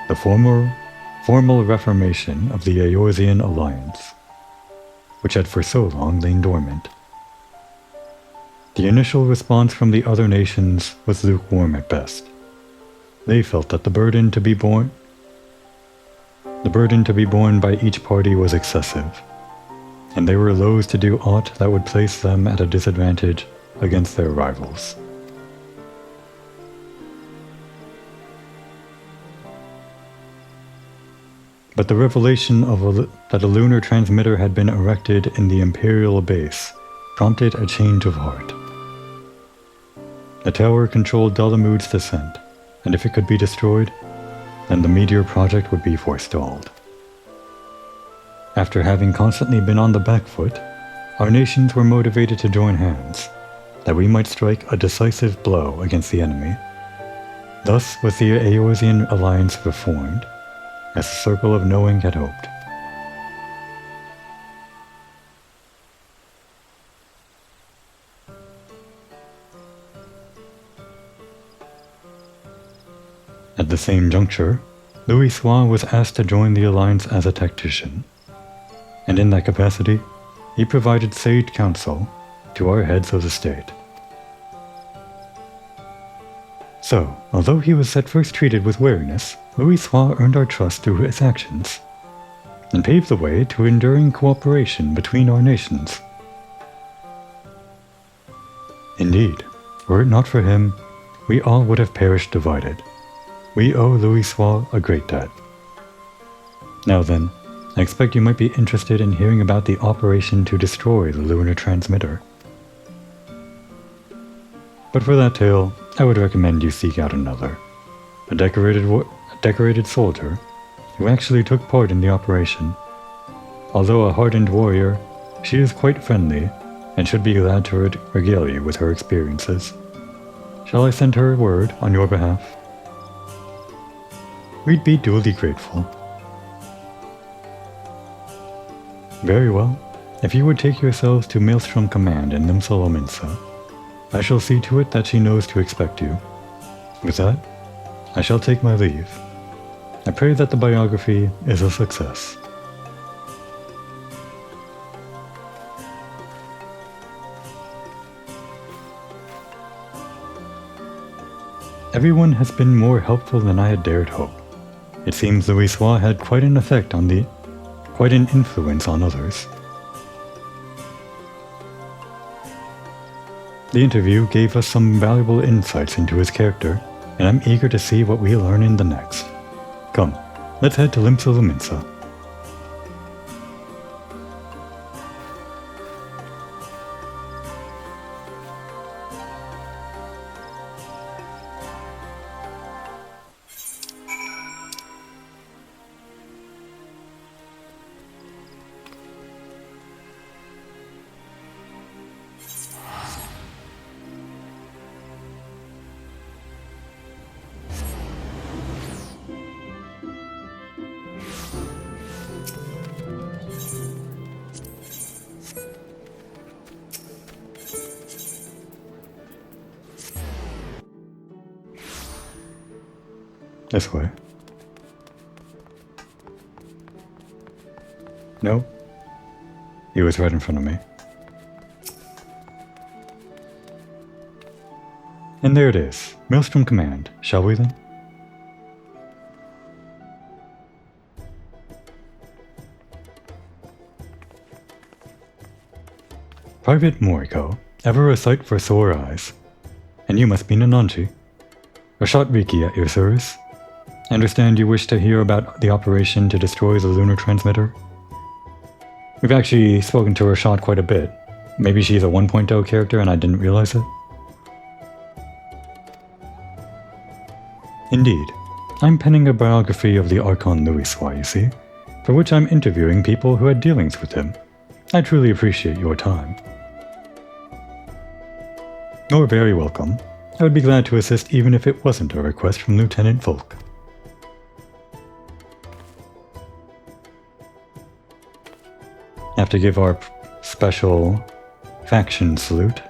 the formal reformation of the Eorzean Alliance, which had for so long lain dormant. The initial response from the other nations was lukewarm at best. They felt that the burden to be borne by each party was excessive, and they were loath to do aught that would place them at a disadvantage against their rivals. But the revelation that a lunar transmitter had been erected in the Imperial base prompted a change of heart. The tower controlled Dalamud's descent, and if it could be destroyed, then the Meteor project would be forestalled. After having constantly been on the back foot, our nations were motivated to join hands, that we might strike a decisive blow against the enemy. Thus was the Eorzean Alliance reformed, as the Circle of Knowing had hoped. At the same juncture, Louis was asked to join the Alliance as a tactician, and in that capacity, he provided sage counsel to our heads of the state. So, although he was at first treated with wariness, Louis earned our trust through his actions, and paved the way to enduring cooperation between our nations. Indeed, were it not for him, we all would have perished divided. We owe Louis a great debt. Now then, I expect you might be interested in hearing about the operation to destroy the lunar transmitter. But for that tale, I would recommend you seek out another, a decorated soldier who actually took part in the operation. Although a hardened warrior, she is quite friendly and should be glad to regale you with her experiences. Shall I send her word on your behalf? We'd be duly grateful. Very well. If you would take yourselves to Maelstrom Command in Nimsalominsa, I shall see to it that she knows to expect you. With that, I shall take my leave. I pray that the biography is a success. Everyone has been more helpful than I had dared hope. It seems Louis had quite an influence on others. The interview gave us some valuable insights into his character, and I'm eager to see what we learn in the next. Come, let's head to Nimsalominsa. This way. No? He was right in front of me. And there it is. Maelstrom Command. Shall we then? Private Moriko, ever a sight for sore eyes. And you must be Nananchi. Rashat Riki at your service. I understand you wish to hear about the operation to destroy the lunar transmitter? We've actually spoken to Rashat quite a bit. Maybe she's a 1.0 character and I didn't realize it? Indeed. I'm penning a biography of the Archon Louisois, you see, for which I'm interviewing people who had dealings with him. I truly appreciate your time. You're very welcome. I would be glad to assist even if it wasn't a request from Lieutenant Volk. Have to give our special faction salute.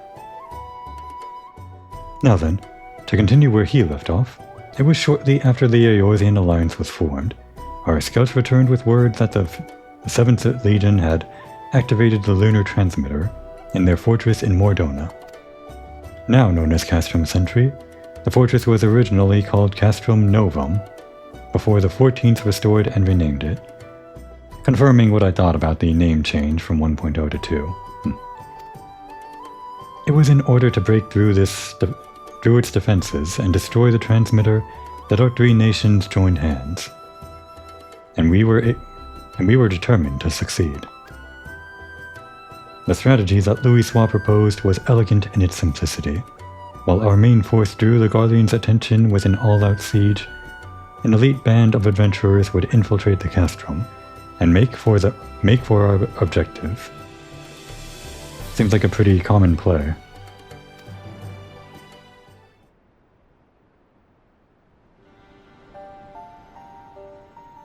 Now then, to continue where he left off, it was shortly after the Eorzean alliance was formed. Our scouts returned with word that the 7th Legion had activated the lunar transmitter in their fortress in Mordona. Now known as Castrum Sentry, the fortress was originally called Castrum Novum, before the 14th restored and renamed it, confirming what I thought about the name change from 1.0 to 2. It was in order to break through its defenses and destroy the transmitter that our three nations joined hands. And we were determined to succeed. The strategy that Louisois proposed was elegant in its simplicity. While our main force drew the Guardians' attention with an all-out siege, an elite band of adventurers would infiltrate the castrum and make for our objective. Seems like a pretty common play.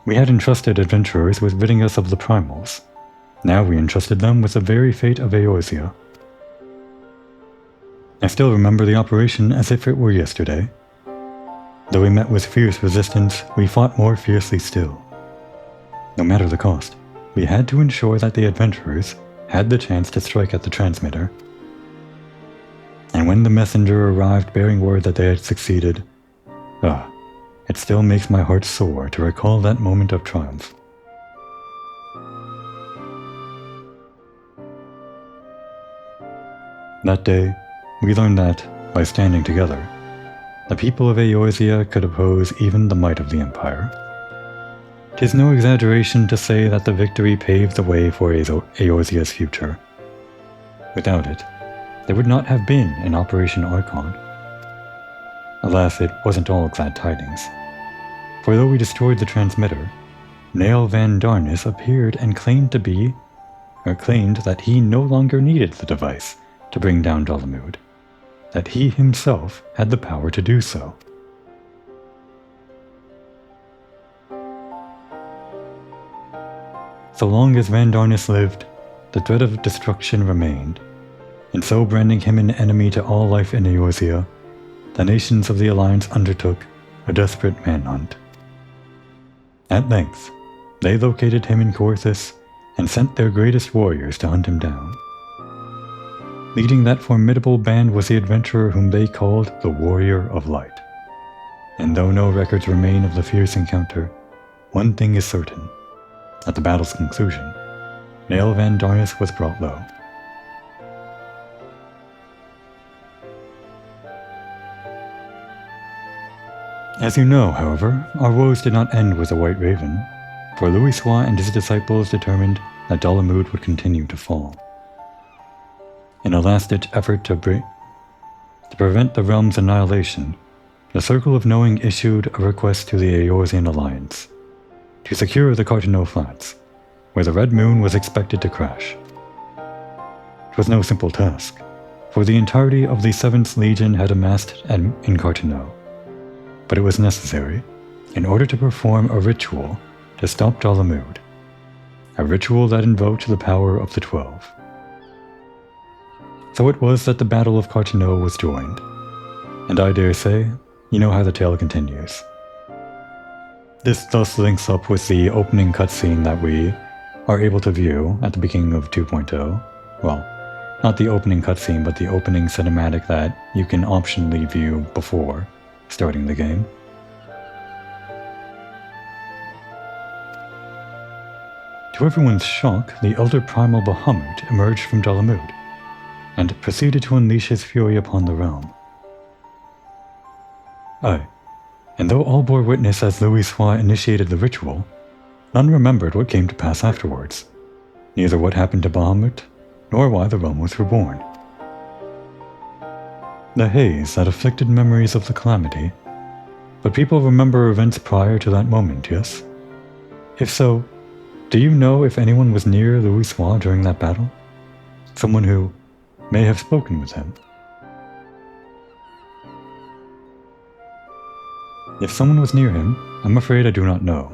We had entrusted adventurers with ridding us of the primals. Now we entrusted them with the very fate of Eorzea. I still remember the operation as if it were yesterday. Though we met with fierce resistance, we fought more fiercely still. No matter the cost, we had to ensure that the adventurers had the chance to strike at the transmitter. And when the messenger arrived bearing word that they had succeeded, it still makes my heart soar to recall that moment of triumph. That day, we learned that, by standing together, the people of Eorzea could oppose even the might of the Empire. 'Tis no exaggeration to say that the victory paved the way for Eorzea's future. Without it, there would not have been an Operation Archon. Alas, it wasn't all glad tidings. For though we destroyed the transmitter, Nael van Darnus appeared and claimed that he no longer needed the device to bring down Dalamud, that he himself had the power to do so. So long as Van Darnus lived, the threat of destruction remained, and so branding him an enemy to all life in Eorzea, the nations of the Alliance undertook a desperate manhunt. At length, they located him in Korthus and sent their greatest warriors to hunt him down. Leading that formidable band was the adventurer whom they called the Warrior of Light. And though no records remain of the fierce encounter, one thing is certain. At the battle's conclusion, Nael van Darnus was brought low. As you know, however, our woes did not end with the White Raven, for Louisois and his disciples determined that Dalamud would continue to fall. In a last-ditch effort to prevent the realm's annihilation, the Circle of Knowing issued a request to the Eorzean Alliance to secure the Cartano Flats, where the Red Moon was expected to crash. It was no simple task, for the entirety of the 7th Legion had amassed in Cartano, but it was necessary in order to perform a ritual to stop Dalamud, a ritual that invoked the power of the 12. So it was that the Battle of Cartano was joined, and I dare say, you know how the tale continues. This thus links up with the opening cutscene that we are able to view at the beginning of 2.0. Well, not the opening cutscene, but the opening cinematic that you can optionally view before starting the game. To everyone's shock, the Elder Primal Bahamut emerged from Dalamud, and proceeded to unleash his fury upon the realm. Aye, and though all bore witness as Louis Soir initiated the ritual, none remembered what came to pass afterwards, neither what happened to Bahamut, nor why the realm was reborn. The haze that afflicted memories of the calamity, but people remember events prior to that moment, yes? If so, do you know if anyone was near Louis Soir during that battle? Someone who may have spoken with him? If someone was near him, I'm afraid I do not know.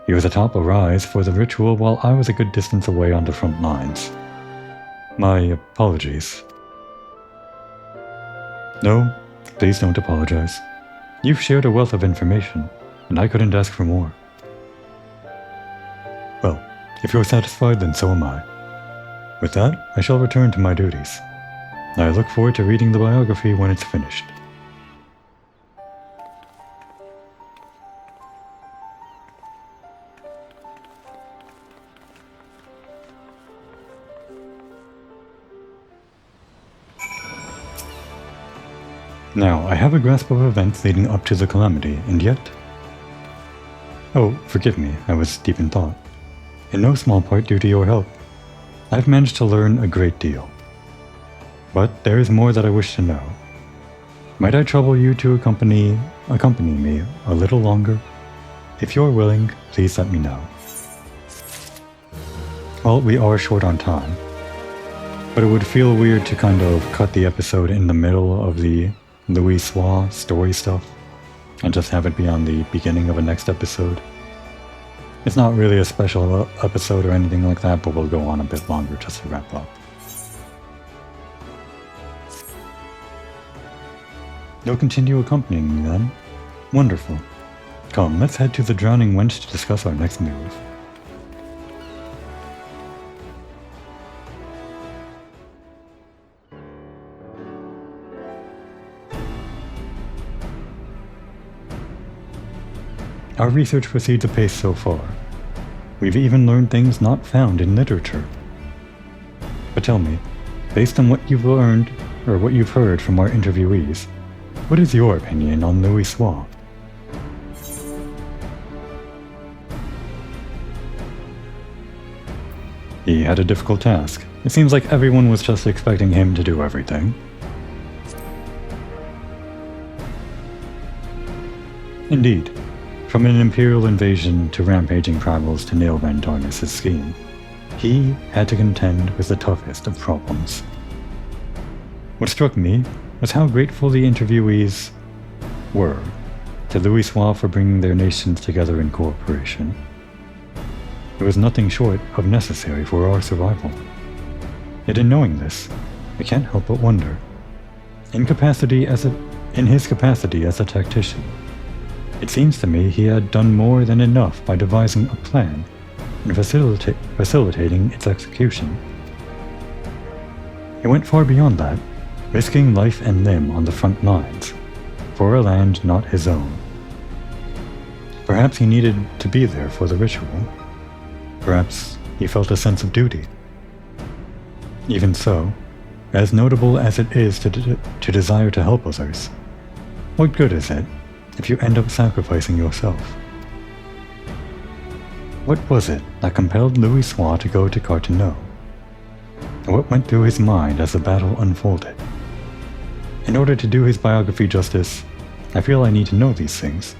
He was atop a rise for the ritual while I was a good distance away on the front lines. My apologies. No, please don't apologize. You've shared a wealth of information, and I couldn't ask for more. Well, if you're satisfied, then so am I. With that, I shall return to my duties. I look forward to reading the biography when it's finished. Now, I have a grasp of events leading up to the calamity, and yet... Oh, forgive me, I was deep in thought. In no small part due to your help. I've managed to learn a great deal. But there is more that I wish to know. Might I trouble you to accompany me a little longer? If you're willing, please let me know. Well, we are short on time. But it would feel weird to kind of cut the episode in the middle of the Louis Soir story stuff and just have it be on the beginning of a next episode. It's not really a special episode or anything like that, but we'll go on a bit longer just to wrap up. You'll continue accompanying me then? Wonderful. Come, let's head to the Drowning Wench to discuss our next move. Our research proceeds apace so far. We've even learned things not found in literature. But tell me, based on what you've learned, or what you've heard from our interviewees, what is your opinion on Louis Soir? He had a difficult task. It seems like everyone was just expecting him to do everything. Indeed. From an imperial invasion to rampaging tribals to nail Ben Darnus' scheme, he had to contend with the toughest of problems. What struck me was how grateful the interviewees were to Louis Soir for bringing their nations together in cooperation. It was nothing short of necessary for our survival. Yet in knowing this, I can't help but wonder, in his capacity as a tactician, it seems to me he had done more than enough by devising a plan and facilitating its execution. He went far beyond that, risking life and limb on the front lines, for a land not his own. Perhaps he needed to be there for the ritual. Perhaps he felt a sense of duty. Even so, as notable as it is to desire to help others, what good is it if you end up sacrificing yourself? What was it that compelled Louis Soir to go to Carteneau? And what went through his mind as the battle unfolded? In order to do his biography justice, I feel I need to know these things.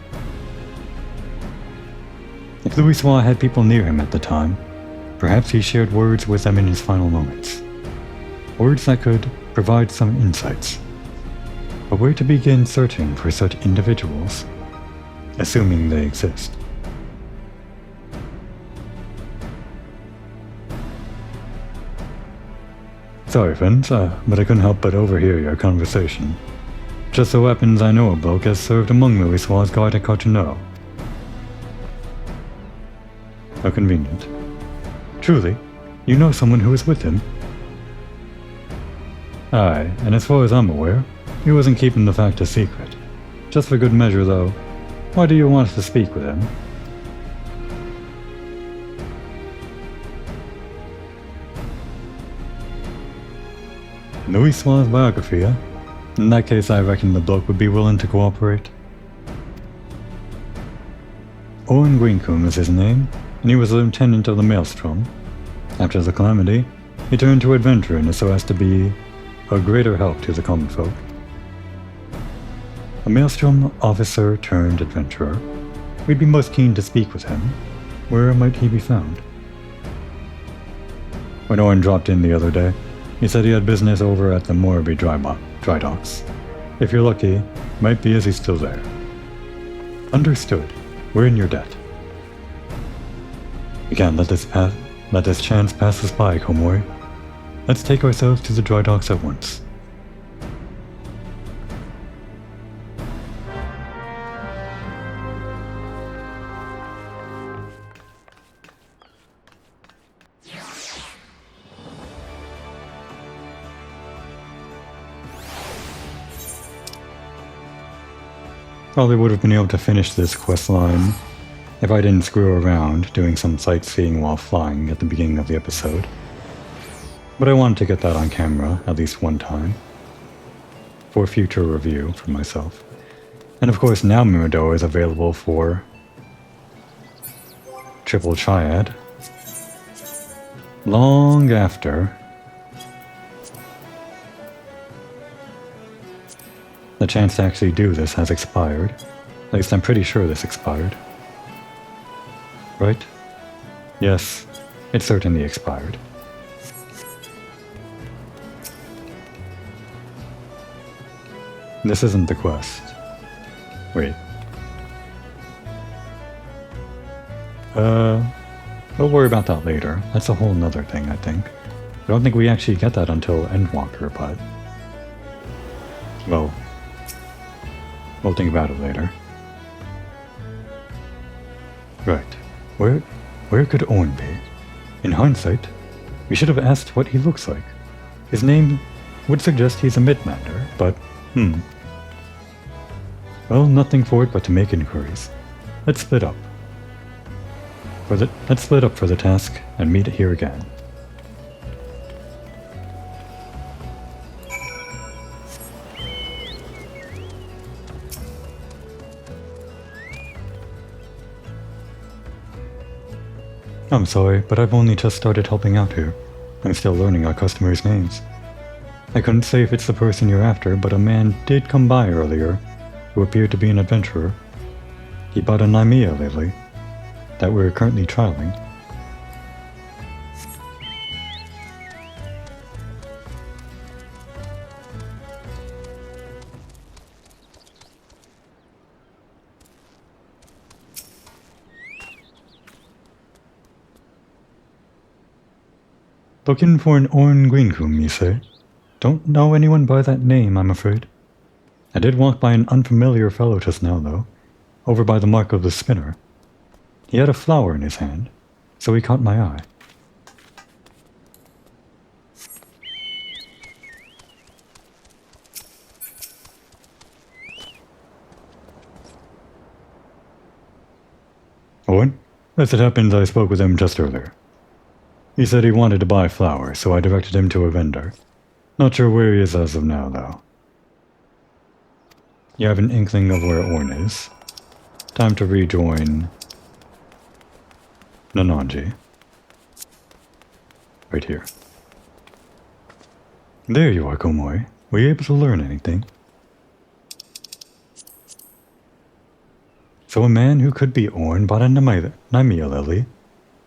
If Louis Soir had people near him at the time, perhaps he shared words with them in his final moments. Words that could provide some insights. But where to begin searching for such individuals, assuming they exist? Sorry friends, but I couldn't help but overhear your conversation. Just so happens I know a bloke has served among Louis Soir's guard at Carteneau. How convenient. Truly, you know someone who was with him? Aye, and as far as I'm aware, he wasn't keeping the fact a secret. Just for good measure, though, why do you want us to speak with him? Louis Suarez's biography, huh? In that case, I reckon the bloke would be willing to cooperate. Owen Greencombe is his name, and he was a lieutenant of the Maelstrom. After the calamity, he turned to adventuring so as to be a greater help to the common folk. A Maelstrom officer turned adventurer. We'd be most keen to speak with him. Where might he be found? When Owen dropped in the other day, he said he had business over at the Moorby dry docks. If you're lucky, might be as he's still there. Understood. We're in your debt. We can't let this chance pass us by, Komori. Let's take ourselves to the dry docks at once. Probably would have been able to finish this quest line if I didn't screw around doing some sightseeing while flying at the beginning of the episode. But I wanted to get that on camera at least one time for future review for myself. And of course now Mimido is available for Triple Triad long after the chance to actually do this has expired. At least I'm pretty sure this expired. Right? Yes, it certainly expired. This isn't the quest. Wait. We'll worry about that later. That's a whole nother thing, I think. I don't think we actually get that until Endwalker, but... well, we'll think about it later. Right. Where could Owen be? In hindsight, we should have asked what he looks like. His name would suggest he's a Midlander, but, well, nothing for it but to make inquiries. Let's split up. Let's split up for the task and meet here again. I'm sorry, but I've only just started helping out here. I'm still learning our customers' names. I couldn't say if it's the person you're after, but a man did come by earlier, who appeared to be an adventurer. He bought a Nymea lately, that we're currently trialing. Looking for an Owen Greencombe, you say? Don't know anyone by that name, I'm afraid. I did walk by an unfamiliar fellow just now, though, over by the mark of the spinner. He had a flower in his hand, so he caught my eye. Owen? As it happens, I spoke with him just earlier. He said he wanted to buy flowers, so I directed him to a vendor. Not sure where he is as of now, though. You have an inkling of where Orn is. Time to rejoin Nananji. Right here. There you are, Komori. Were you able to learn anything? So a man who could be Orn bought a Nymea lily,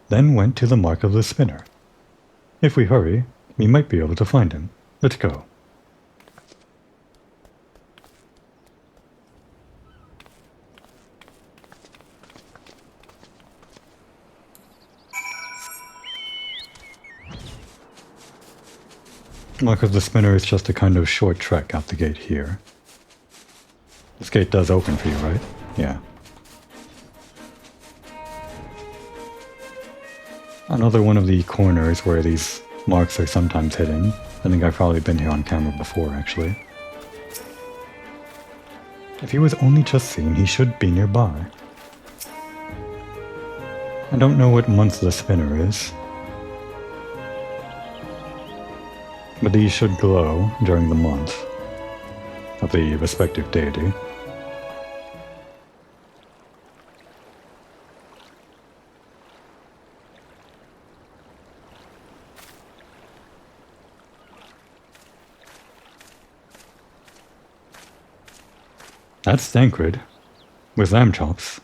then went to the mark of the spinner. If we hurry, we might be able to find him. Let's go. Mark of the spinner is just a kind of short trek out the gate here. This gate does open for you, right? Yeah. Another one of the corners where these marks are sometimes hidden. I think I've probably been here on camera before, actually. If he was only just seen, he should be nearby. I don't know what month the spinner is. but these should glow during the month of the respective deity. That's Thancred, with lamb chops.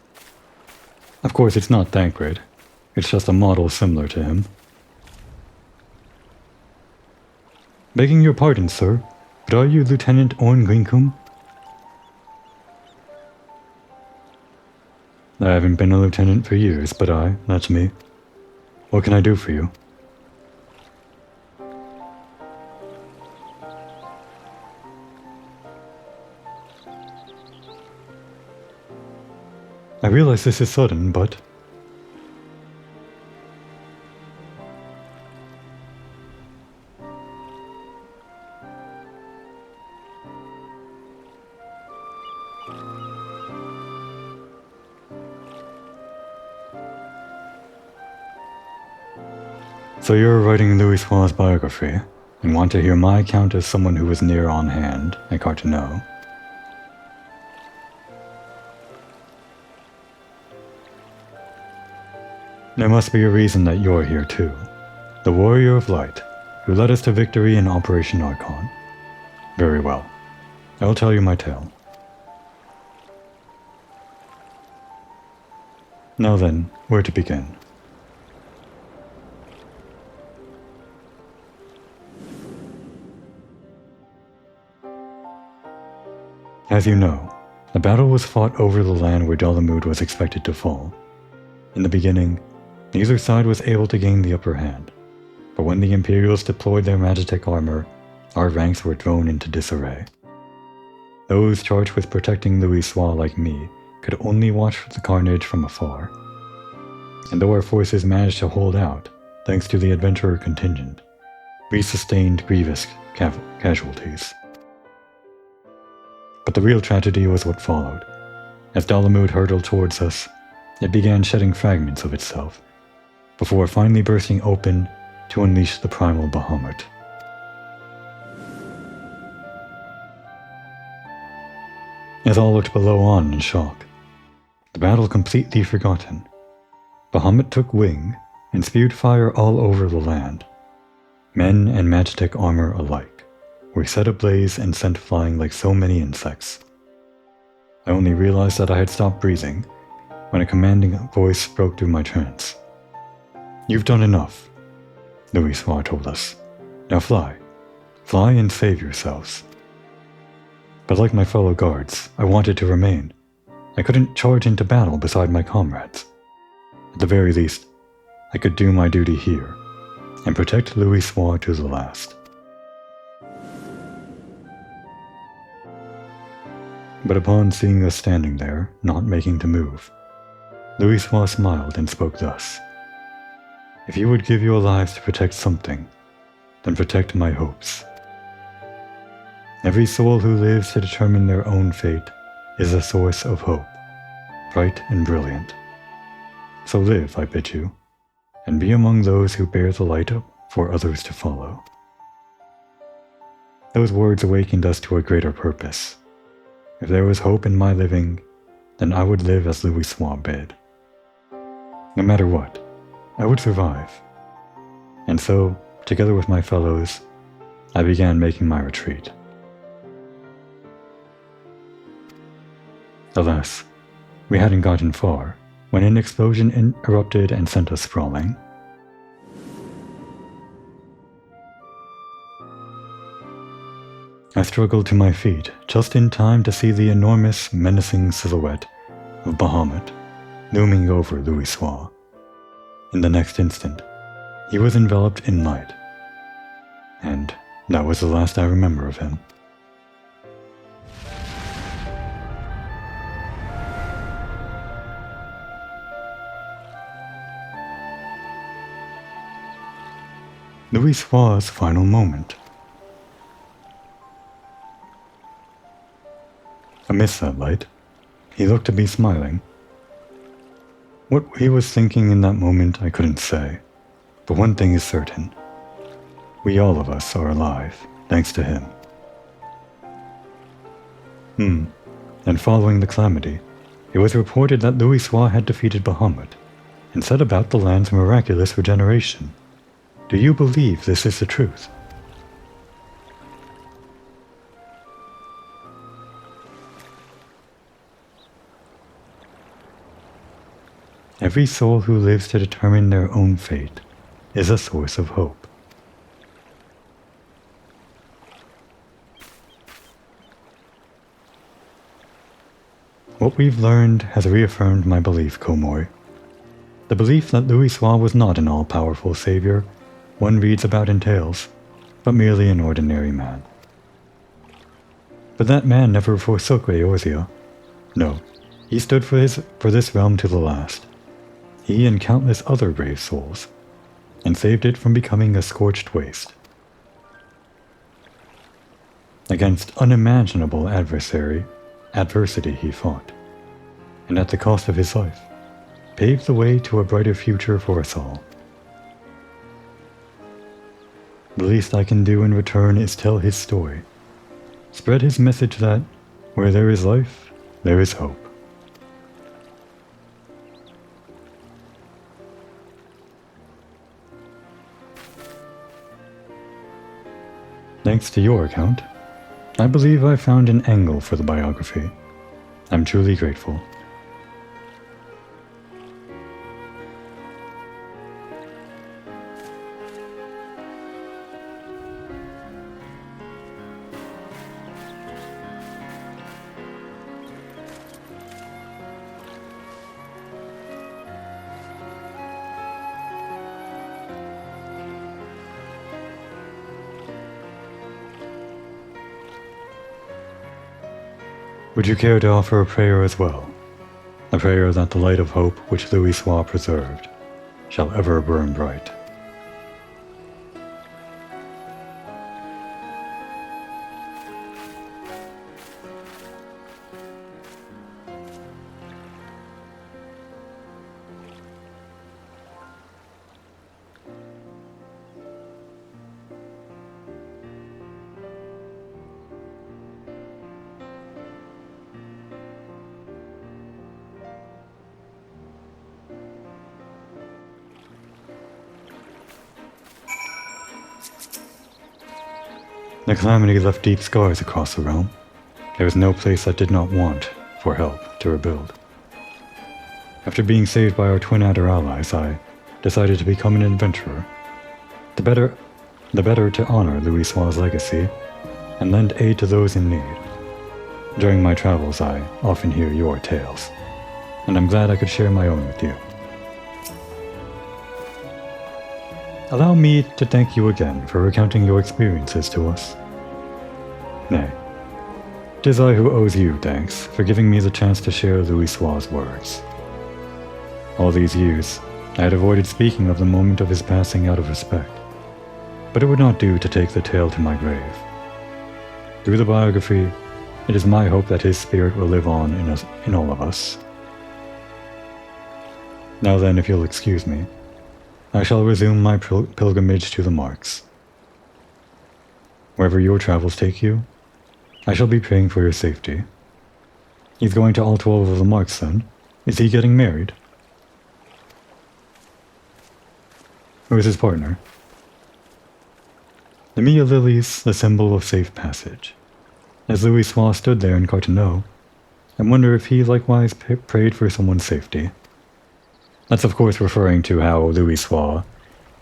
Of course, it's not Thancred. It's just a model similar to him. Begging your pardon, sir, but are you Lieutenant Orn Grinkum? I haven't been a lieutenant for years, but that's me. What can I do for you? I realize this is sudden, but... So you're writing Louis Suar's biography, and want to hear my account as someone who was near on hand, at Carteneau. There must be a reason that you're here too. The Warrior of Light, who led us to victory in Operation Archon. Very well. I will tell you my tale. Now then, where to begin? As you know, the battle was fought over the land where Dalamud was expected to fall. In the beginning, neither side was able to gain the upper hand, but when the Imperials deployed their Magitech armor, our ranks were thrown into disarray. Those charged with protecting Louis Suar like me could only watch the carnage from afar. And though our forces managed to hold out, thanks to the adventurer contingent, we sustained grievous casualties. But the real tragedy was what followed. As Dalamud hurtled towards us, it began shedding fragments of itself, before finally bursting open to unleash the primal Bahamut. As all looked below on in shock, the battle completely forgotten, Bahamut took wing and spewed fire all over the land. Men and Magitech armor alike were set ablaze and sent flying like so many insects. I only realized that I had stopped breathing when a commanding voice broke through my trance. "You've done enough," Louis Suar told us. "Now fly. Fly and save yourselves." But like my fellow guards, I wanted to remain. I couldn't charge into battle beside my comrades. At the very least, I could do my duty here and protect Louis Suar to the last. But upon seeing us standing there, not making to move, Louis Suar smiled and spoke thus. "If you would give your lives to protect something, then protect my hopes. Every soul who lives to determine their own fate is a source of hope, bright and brilliant. So live, I bid you, and be among those who bear the light up for others to follow." Those words awakened us to a greater purpose. If there was hope in my living, then I would live as Louis Suar bid. No matter what, I would survive. And so, together with my fellows, I began making my retreat. Alas, we hadn't gotten far when an explosion erupted and sent us sprawling. I struggled to my feet just in time to see the enormous, menacing silhouette of Bahamut looming over Louis Suar. In the next instant, he was enveloped in light, and that was the last I remember of him. Louis Suar's final moment. Amidst that light, he looked to be smiling. What he was thinking in that moment I couldn't say, but one thing is certain. We all of us are alive, thanks to him. And following the calamity, it was reported that Louisoix had defeated Bahamut and set about the land's miraculous regeneration. Do you believe this is the truth? Every soul who lives to determine their own fate is a source of hope. What we've learned has reaffirmed my belief, Komori. The belief that Louisoix was not an all-powerful savior one reads about in tales, but merely an ordinary man. But that man never forsook Eorzea. No, he stood for this realm to the last. He and countless other brave souls, and saved it from becoming a scorched waste. Against unimaginable adversity he fought, and at the cost of his life, paved the way to a brighter future for us all. The least I can do in return is tell his story, spread his message that where there is life, there is hope. Thanks to your account, I believe I found an angle for the biography. I'm truly grateful. Would you care to offer a prayer as well? A prayer that the light of hope which Louisoix preserved shall ever burn bright. The calamity left deep scars across the realm. There was no place that did not want for help to rebuild. After being saved by our twin adder allies, I decided to become an adventurer. The better to honor Louisoix's legacy and lend aid to those in need. During my travels, I often hear your tales, and I'm glad I could share my own with you. Allow me to thank you again for recounting your experiences to us. Nay, 'tis I who owes you thanks for giving me the chance to share Louisoix's words. All these years, I had avoided speaking of the moment of his passing out of respect, but it would not do to take the tale to my grave. Through the biography, it is my hope that his spirit will live on in all of us. Now then, if you'll excuse me, I shall resume my pilgrimage to the marks. Wherever your travels take you, I shall be praying for your safety. He's going to all 12 of the marks then? Is he getting married? Who is his partner? The Mia lilies, the symbol of safe passage. As Louisoix stood there in Carteneau, I wonder if he likewise prayed for someone's safety. That's of course referring to how Louisoix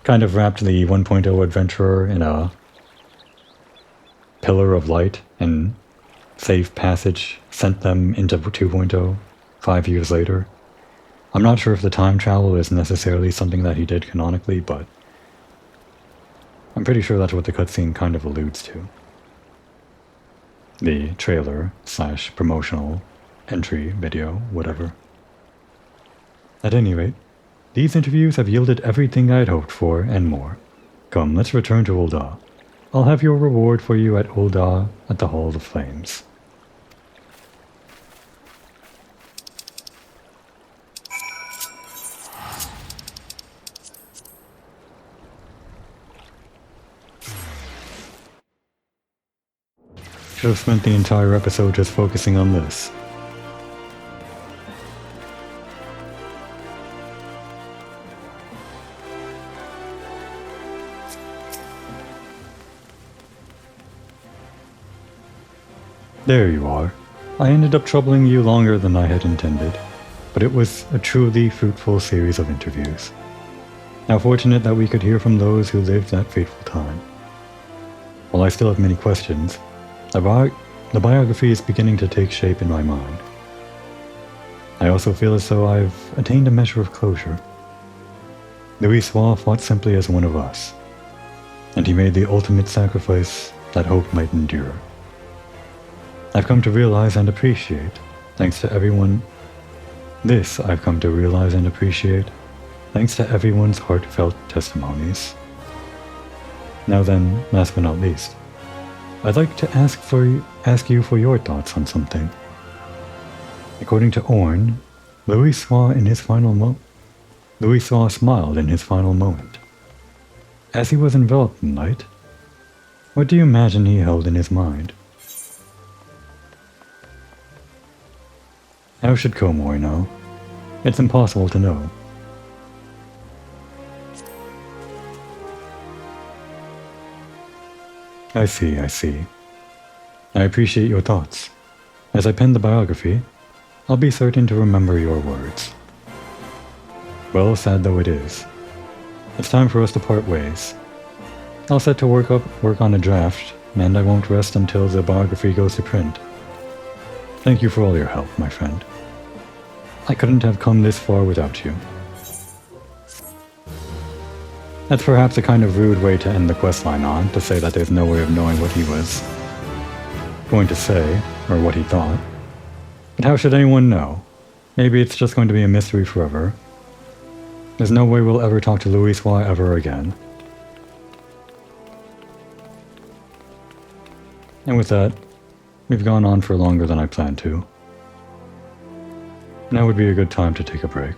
kind of wrapped the 1.0 adventurer in a pillar of light and safe passage sent them into 2.0 5 years later. I'm not sure if the time travel is necessarily something that he did canonically, but I'm pretty sure that's what the cutscene kind of alludes to. The trailer / promotional entry video, whatever. At any rate, these interviews have yielded everything I had hoped for and more. Come, let's return to Ul'dah. I'll have your reward for you at Ul'dah at the Hall of Flames. should have spent the entire episode just focusing on this. There you are. I ended up troubling you longer than I had intended, but it was a truly fruitful series of interviews. How fortunate that we could hear from those who lived that fateful time. While I still have many questions, the biography is beginning to take shape in my mind. I also feel as though I've attained a measure of closure. Louis Soir fought simply as one of us, and he made the ultimate sacrifice that hope might endure. I've come to realize and appreciate, thanks to everyone. This I've come to realize and appreciate, thanks to everyone's heartfelt testimonies. Now then, last but not least, I'd like to ask you for your thoughts on something. According to Orn, Louis Soir smiled in his final moment. As he was enveloped in light, what do you imagine he held in his mind? How should Komori know? It's impossible to know. I see. I appreciate your thoughts. As I pen the biography, I'll be certain to remember your words. Well, sad though it is, it's time for us to part ways. I'll set to work on a draft, and I won't rest until the biography goes to print. Thank you for all your help, my friend. I couldn't have come this far without you. That's perhaps a kind of rude way to end the questline on, to say that there's no way of knowing what he was going to say, or what he thought. But how should anyone know? Maybe it's just going to be a mystery forever. There's no way we'll ever talk to Louis Soir ever again. And with that, we've gone on for longer than I planned to. Now would be a good time to take a break.